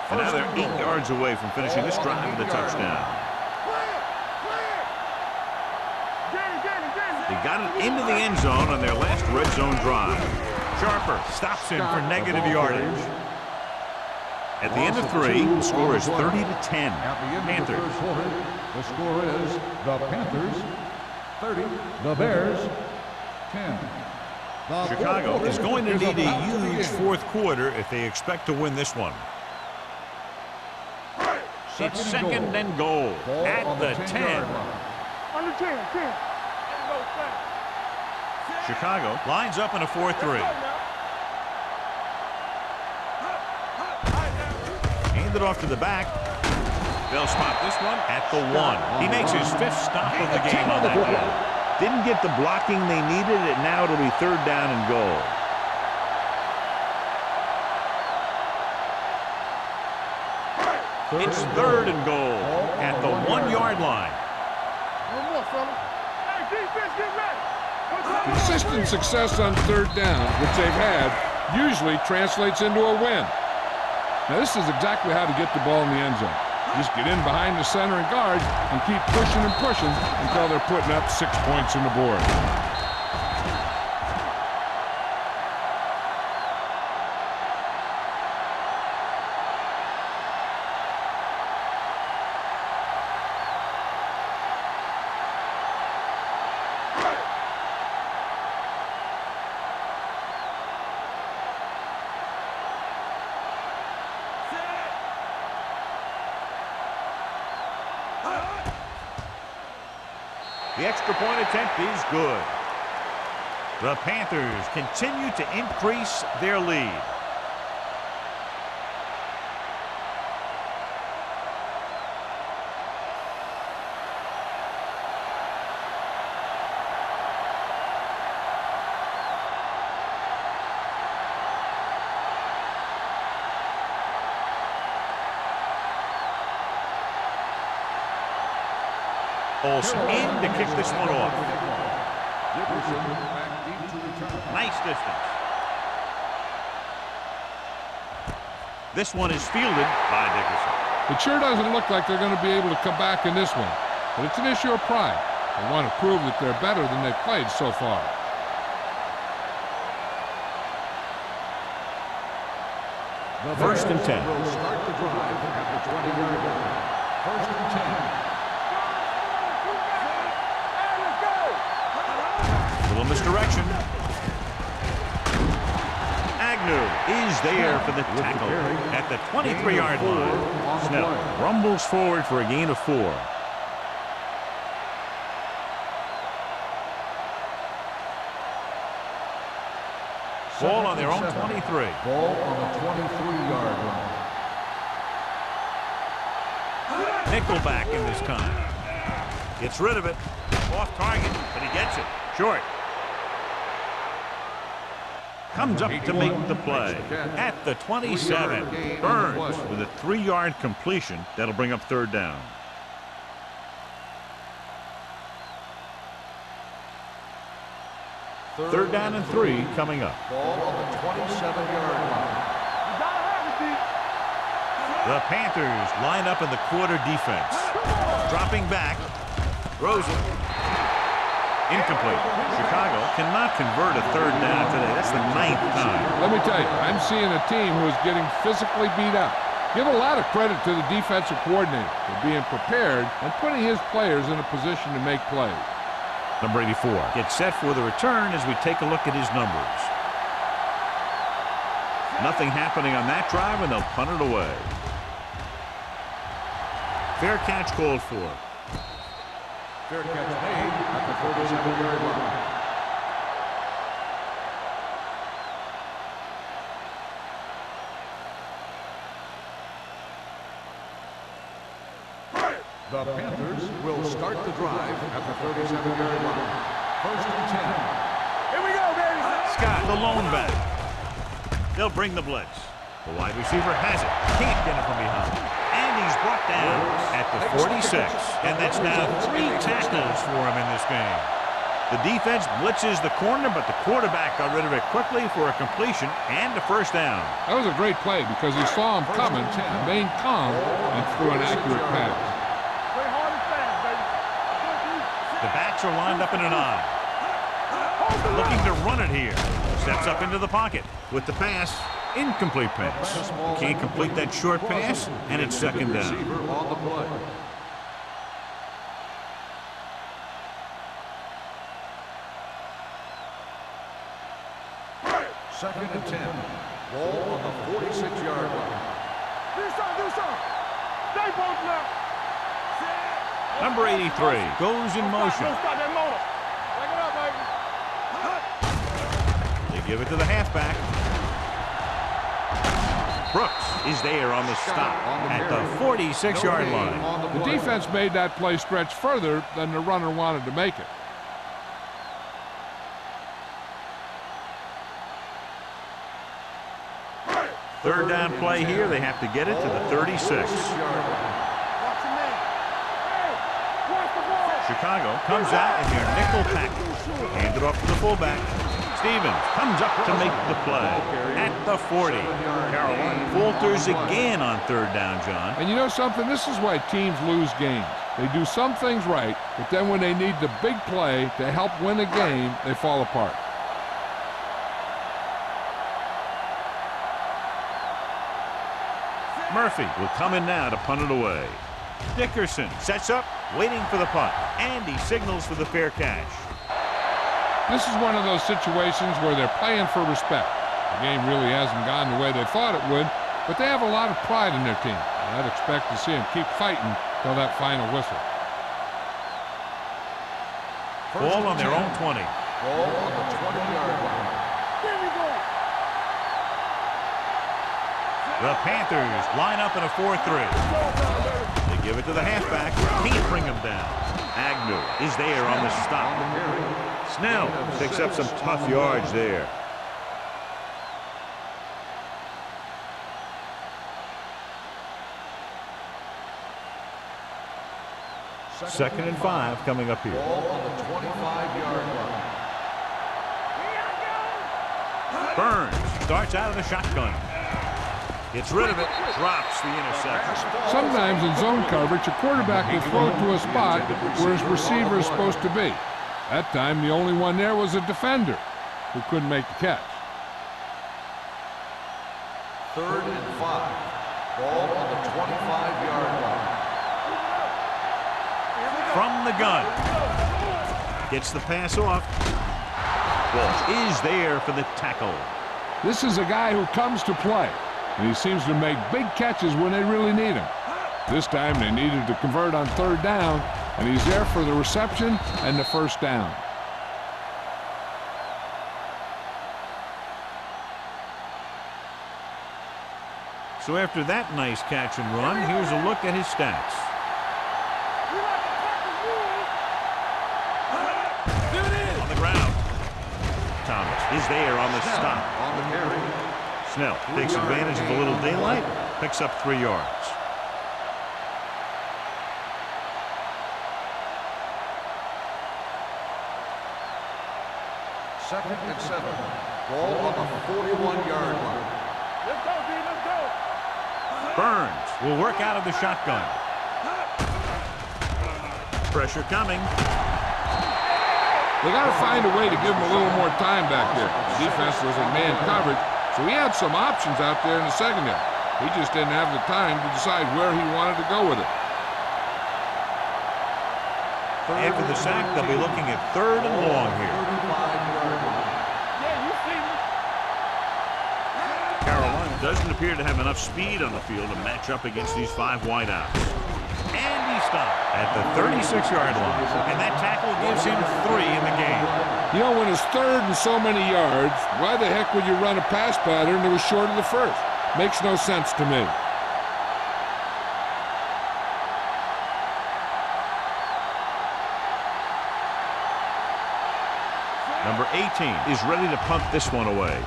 And now they're 8 yards away from finishing this drive with a touchdown. They got it into the end zone on their last red zone drive. Sharper stops him for negative yardage. At the end of 3, the score is 30-10. Panthers. The score is the Panthers 30, the Bears 10. Chicago is going to need a huge fourth quarter if they expect to win this one. It's second and goal at the 10. Under 10. Chicago lines up in a 4-3. Hand it off to the back. They'll spot this one at the 1. He makes his 5th stop of the game on that play. Didn't get the blocking they needed, and now it'll be 3rd down and goal. It's 3rd and goal at the 1-yard line. One more, fella. Hey, defense, get ready. Consistent success on 3rd down, which they've had, usually translates into a win. Now, this is exactly how to get the ball in the end zone. Just get in behind the center and guards and keep pushing and pushing until they're putting up 6 points on the board. The extra point attempt is good. The Panthers continue to increase their lead. Olsen in to kick this one off. Nice distance. This one is fielded by Dickerson. It sure doesn't look like they're going to be able to come back in this one, but it's an issue of pride. They want to prove that they're better than they've played so far. First and 10. Will start the drive at the 20-yard line. First and 10. Little misdirection. Agnew is there for the tackle at the 23-yard line. Snell rumbles forward for a gain of 4. Ball on their own 23. Ball on the 23-yard line. Nickelback in this time. Gets rid of it. Off target, but he gets it. Short. Comes up to make the play at the 27. Burns with a 3-yard completion. That'll bring up 3rd down. Third down and 3 coming up. Ball on the 27-yard line. The Panthers line up in the quarter defense. Dropping back. Throws it. Incomplete. Chicago cannot convert a 3rd down today. That's the 9th time. Let me tell you, I'm seeing a team who is getting physically beat up. Give a lot of credit to the defensive coordinator for being prepared and putting his players in a position to make plays. Number 84 gets set for the return as we take a look at his numbers. Nothing happening on that drive, and they'll punt it away. Fair catch called for. Fair catch made at the 47-yard line. The Panthers will start the drive at the 37-yard line. First and 10. Here we go, baby. Scott, the lone back. They'll bring the blitz. The wide receiver has it. Can't get it from behind. And he's brought down at the 46. And that's now 3 tackles for him in this game. The defense blitzes the corner, but the quarterback got rid of it quickly for a completion and a first down. That was a great play because he saw him coming, remained calm, and threw an accurate pass. Play hard and fast, baby. The backs are lined up in an I. Looking to run it here. Steps up into the pocket with the pass. Incomplete pass. Can't complete that short pass, and it's second down. On the play. Second and 10. Ball on the 46-yard line. Do something. Stay both now. Number 83 goes in motion. Don't stop that motor. Back it up, baby. They give it to the halfback. Brooks is there on the stop at the 46-yard line. The defense made that play stretch further than the runner wanted to make it. Third down play here. They have to get it to the 36. Chicago comes out in their nickel package. Handed off to the fullback. Stevens comes up to make the play at the 40. Carolina falters again on third down, John. And you know something? This is why teams lose games. They do some things right, but then when they need the big play to help win a game, they fall apart. Murphy will come in now to punt it away. Dickerson sets up, waiting for the punt, and he signals for the fair catch. This is one of those situations where they're playing for respect. The game really hasn't gone the way they thought it would, but they have a lot of pride in their team. And I'd expect to see them keep fighting till that final whistle. Ball on their own 20. Ball on the 20-yard line. The Panthers line up in a 4-3. They give it to the halfback. Can't bring him down. Agnew is there on the stop. Snell picks up some tough yards there. Second and 5 coming up here. Ball on the 25-yard line. Burns starts out of the shotgun. Gets rid of it, drops the interception. Sometimes in zone coverage, a quarterback will throw to a spot where his receiver is supposed to be. That time, the only one there was a defender who couldn't make the catch. Third and 5. Ball on the 25-yard line. From the gun. Gets the pass off. Ball is there for the tackle. This is a guy who comes to play, and he seems to make big catches when they really need him. This time they needed to convert on third down, and he's there for the reception and the first down. So after that nice catch and run, here's a look at his stats. On the ground. Thomas is there on the stop. On the carry. Snell takes advantage of a little daylight, picks up 3 yards. Second and 7. Ball on the 41-yard line. Let's go, D. Let's go. Burns will work out of the shotgun. Pressure coming. They got to find a way to give him a little more time back there. The defense was in man coverage, so he had some options out there in the secondary. He just didn't have the time to decide where he wanted to go with it. After the sack, they'll be looking at third and long here. Yeah, you see me. Carolina doesn't appear to have enough speed on the field to match up against these 5 wideouts. And he stopped at the 36-yard line. And that tackle gives him 3 in the game. You know, when it's third and so many yards, why the heck would you run a pass pattern that was short of the first? Makes no sense to me. Number 18 is ready to punt this one away.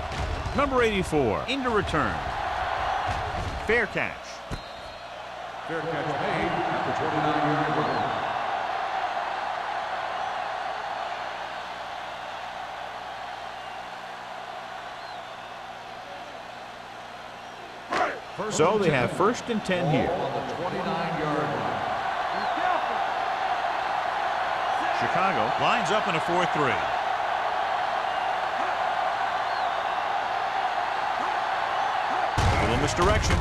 Number 84 into return. Fair catch. Fair catch made at the 29-yard line. So they have 1st and 10 here. On the 29-yard line. Chicago lines up in a 4-3. A little misdirection.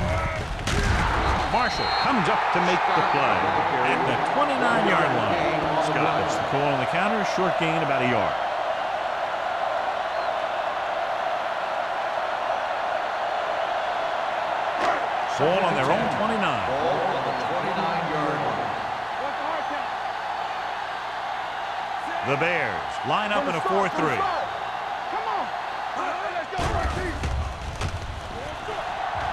Marshall comes up to make the play at the 29-yard line. Scott, that's the call on the counter. Short gain, about a yard. Ball on their own 29. Ball on the 29-yard line. The Bears line up in a 4-3.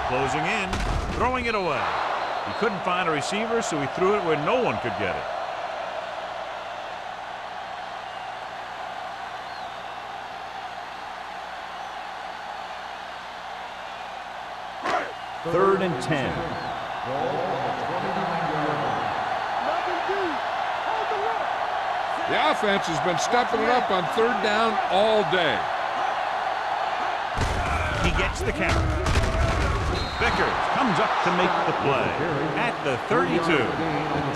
Closing in, throwing it away. He couldn't find a receiver, so he threw it where no one could get it. Third and 10. The offense has been stepping it up on 3rd down all day. He gets the count. Vickers comes up to make the play at the 32.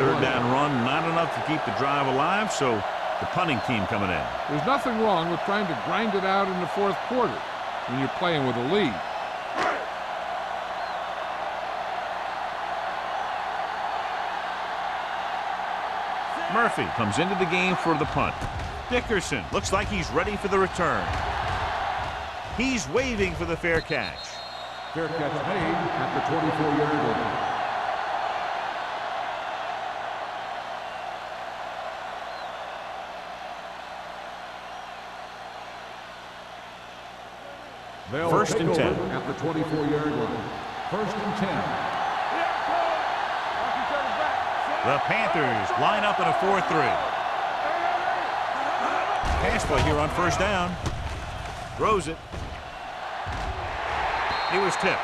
3rd down run, not enough to keep the drive alive, so the punting team coming in. There's nothing wrong with trying to grind it out in the 4th quarter when you're playing with a lead. Murphy comes into the game for the punt. Dickerson looks like he's ready for the return. He's waving for the fair catch. Fair catch made at the 24-yard line. First and 10. At the 24-yard line. 1st and 10. The Panthers line up in a 4-3. Pass play here on 1st down. Throws it. He was tipped.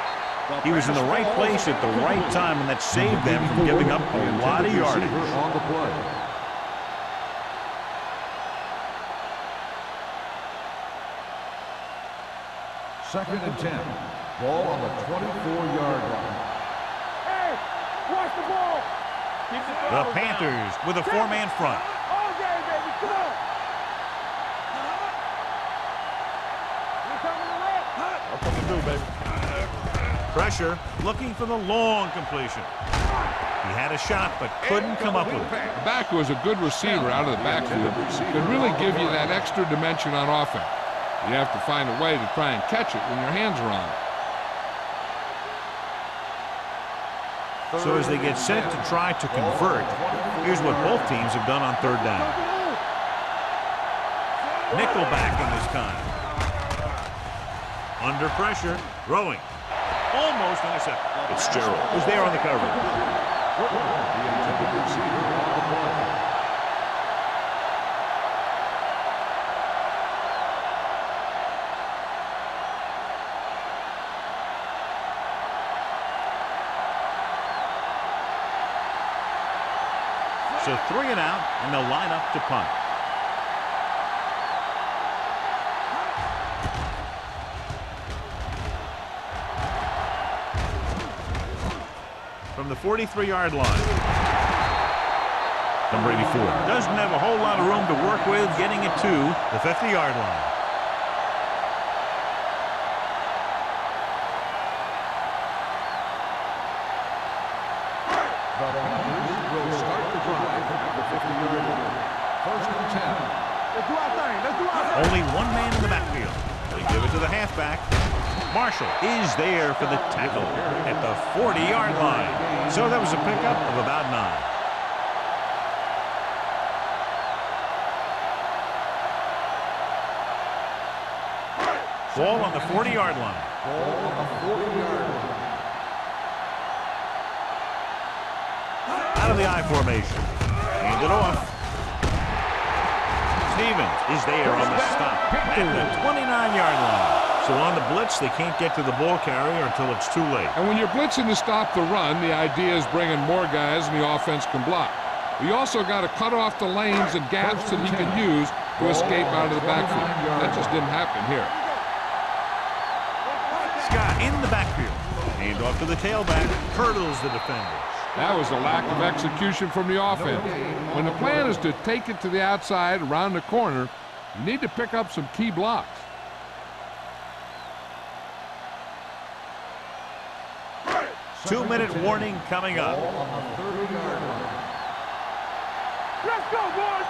He was in the right place at the right time, and that saved them from giving up a lot of yardage. On the play. Second and 10. Ball on the 24-yard line. Hey, watch the ball. The Panthers with a 4-man front. All game, baby. Come on. That's what to do, baby. Pressure, looking for the long completion. He had a shot, but couldn't come up with it. The back was a good receiver out of the backfield. Could really give you that extra dimension on offense. You have to find a way to try and catch it when your hands are on it. So as they get set to try to convert, here's what both teams have done on 3rd down. Nickelback in this time. Under pressure, throwing. Almost intercepted. It's Gerald who's there on the coverage. The intended receiver on the play. So 3 and out, and they'll line up to punt. From the 43-yard line. Number 84 doesn't have a whole lot of room to work with, getting it to the 50-yard line. Only one man in the backfield. They give it to the halfback. Marshall is there for the tackle at the 40-yard line. So that was a pickup of about 9. Ball on the 40-yard line. Ball on the 40-yard line. Out of the I formation. Hand it off. Stevens is there on the stop at the 29-yard line. So on the blitz, they can't get to the ball carrier until it's too late. And when you're blitzing to stop the run, the idea is bringing more guys and the offense can block. We also got to cut off the lanes and gaps that he can use to escape out of the backfield. That just didn't happen here. Scott in the backfield. Hand Handoff to the tailback. Hurdles the defenders. That was a lack of execution from the offense. When the plan is to take it to the outside around the corner, you need to pick up some key blocks. Two-minute warning coming up. Let's go, boys.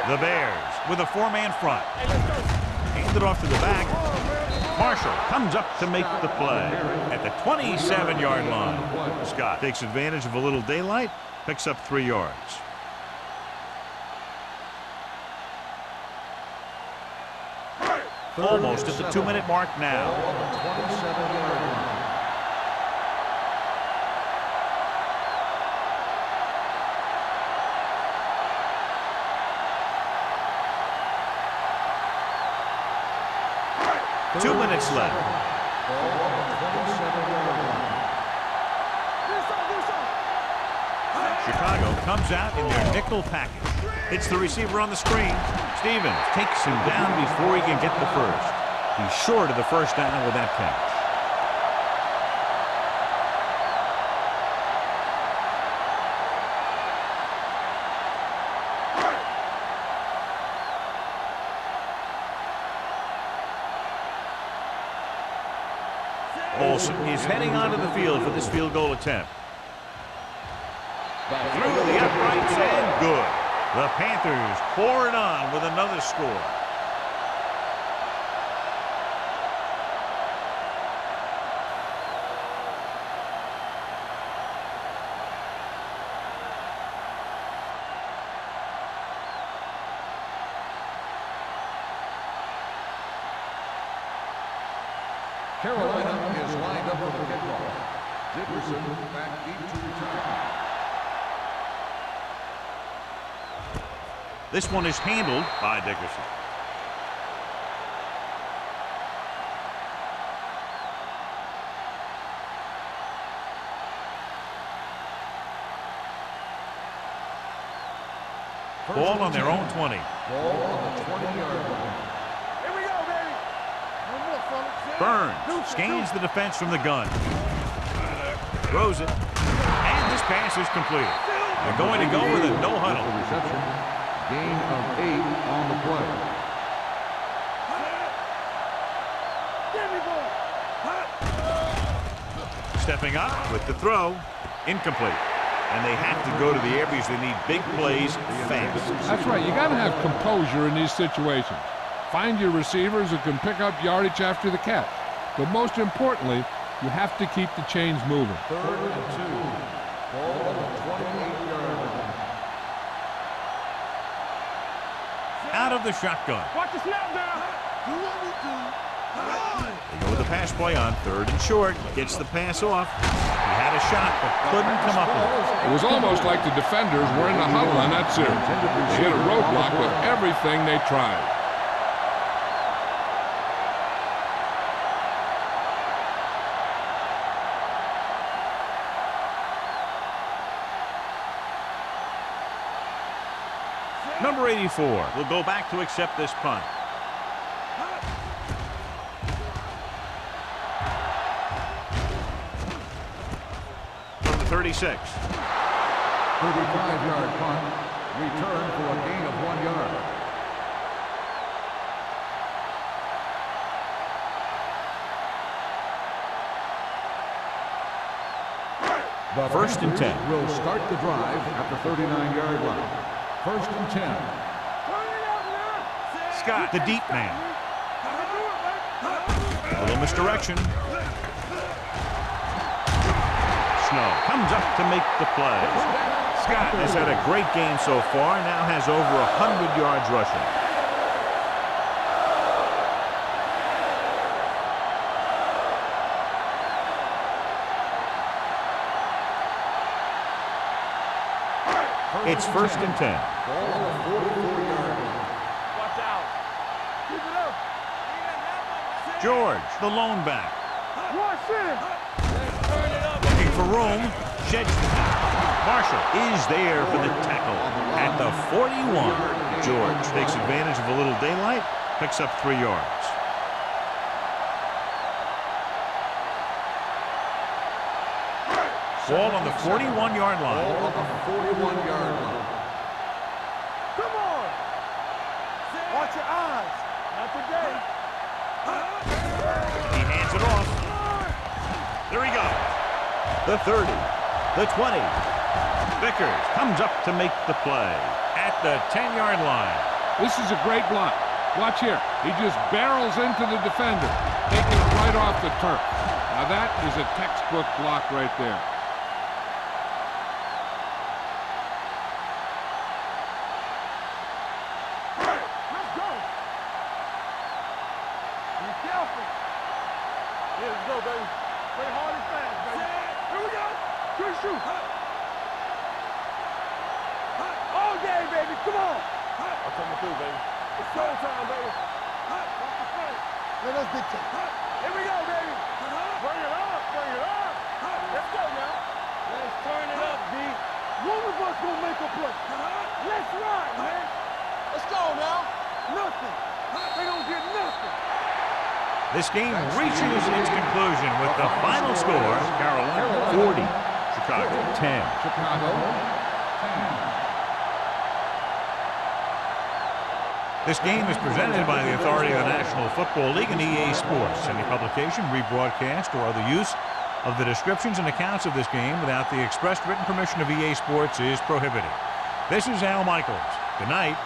The Bears with a four-man front. Handed off to the back. Marshall comes up to make the play at the 27-yard line. Scott takes advantage of a little daylight, picks up 3 yards. Almost at the 2-minute mark now. Two minutes left. Chicago comes out in their nickel package. Hits the receiver on the screen. Stevens takes him down before he can get the first. He's short of the first down with that catch. Olsen is heading onto the field for this field goal attempt. Through the uprights and good. The Panthers pour it on with another score. Carolina is lined up for the kickoff. Dickerson back deep to return. This one is handled by Dickerson. Ball on their own 20. Ball on the 20-yard line. Here we go, baby. One more, fellas. Burns scans the defense from the gun. Throws it. And this pass is completed. They're going to go with a no huddle. Reception. Gain of 8 on the play. Stepping up with the throw. Incomplete. And they have to go to the air because they need big plays fast. That's right. You got to have composure in these situations. Find your receivers who can pick up yardage after the catch. But most importantly, you have to keep the chains moving. 3rd and 2. Ball on the 28-yard line. Out of the shotgun. Watch the snap down. They go with the pass play on 3rd and short. Gets the pass off. He had a shot, but couldn't come up with it. It was almost like the defenders were in the huddle on that series. They hit a roadblock with everything they tried. Number 84 will go back to accept this punt. From the 36. 35-yard punt. Return for a gain of 1 yard. The 1st and 10. Will start the drive at the 39-yard line. 1st and 10. Scott, the deep man. A little misdirection. Snow comes up to make the play. Scott has had a great game so far, now has over 100 yards rushing. It's 1st and 10. Ball on the 44-yard line. Watch out. Keep it up. George, the lone back. Watch it. Looking for room. Sheds the tackle. Marshall is there for the tackle at the 41. George takes advantage of a little daylight, picks up 3 yards. Ball on the 41-yard line. Ball on the 41-yard line. Come on. Watch your eyes. Not today. He hands it off. There he goes. The 30, the 20. Vickers comes up to make the play at the 10-yard line. This is a great block. Watch here. He just barrels into the defender, taking it right off the turf. Now that is a textbook block right there. Let's go. Be careful. Here we go, baby. Play hard and fast, baby. Here we go. Good shoot. All day, baby. Come on. I'm coming through, baby. It's showtime, baby. Watch the front. Let us dictate. Here we go, baby. Bring it up. Bring it up. Let's go now. Let's turn it up, D. One of us gonna make a play. Let's ride, man. Let's go now. Nothing. They don't get nothing. This game reaches its conclusion with the final score, Carolina 40, Chicago 10. Chicago. This game is presented by the authority of the National Football League and EA Sports. Any publication, rebroadcast, or other use of the descriptions and accounts of this game without the expressed written permission of EA Sports is prohibited. This is Al Michaels. Good night.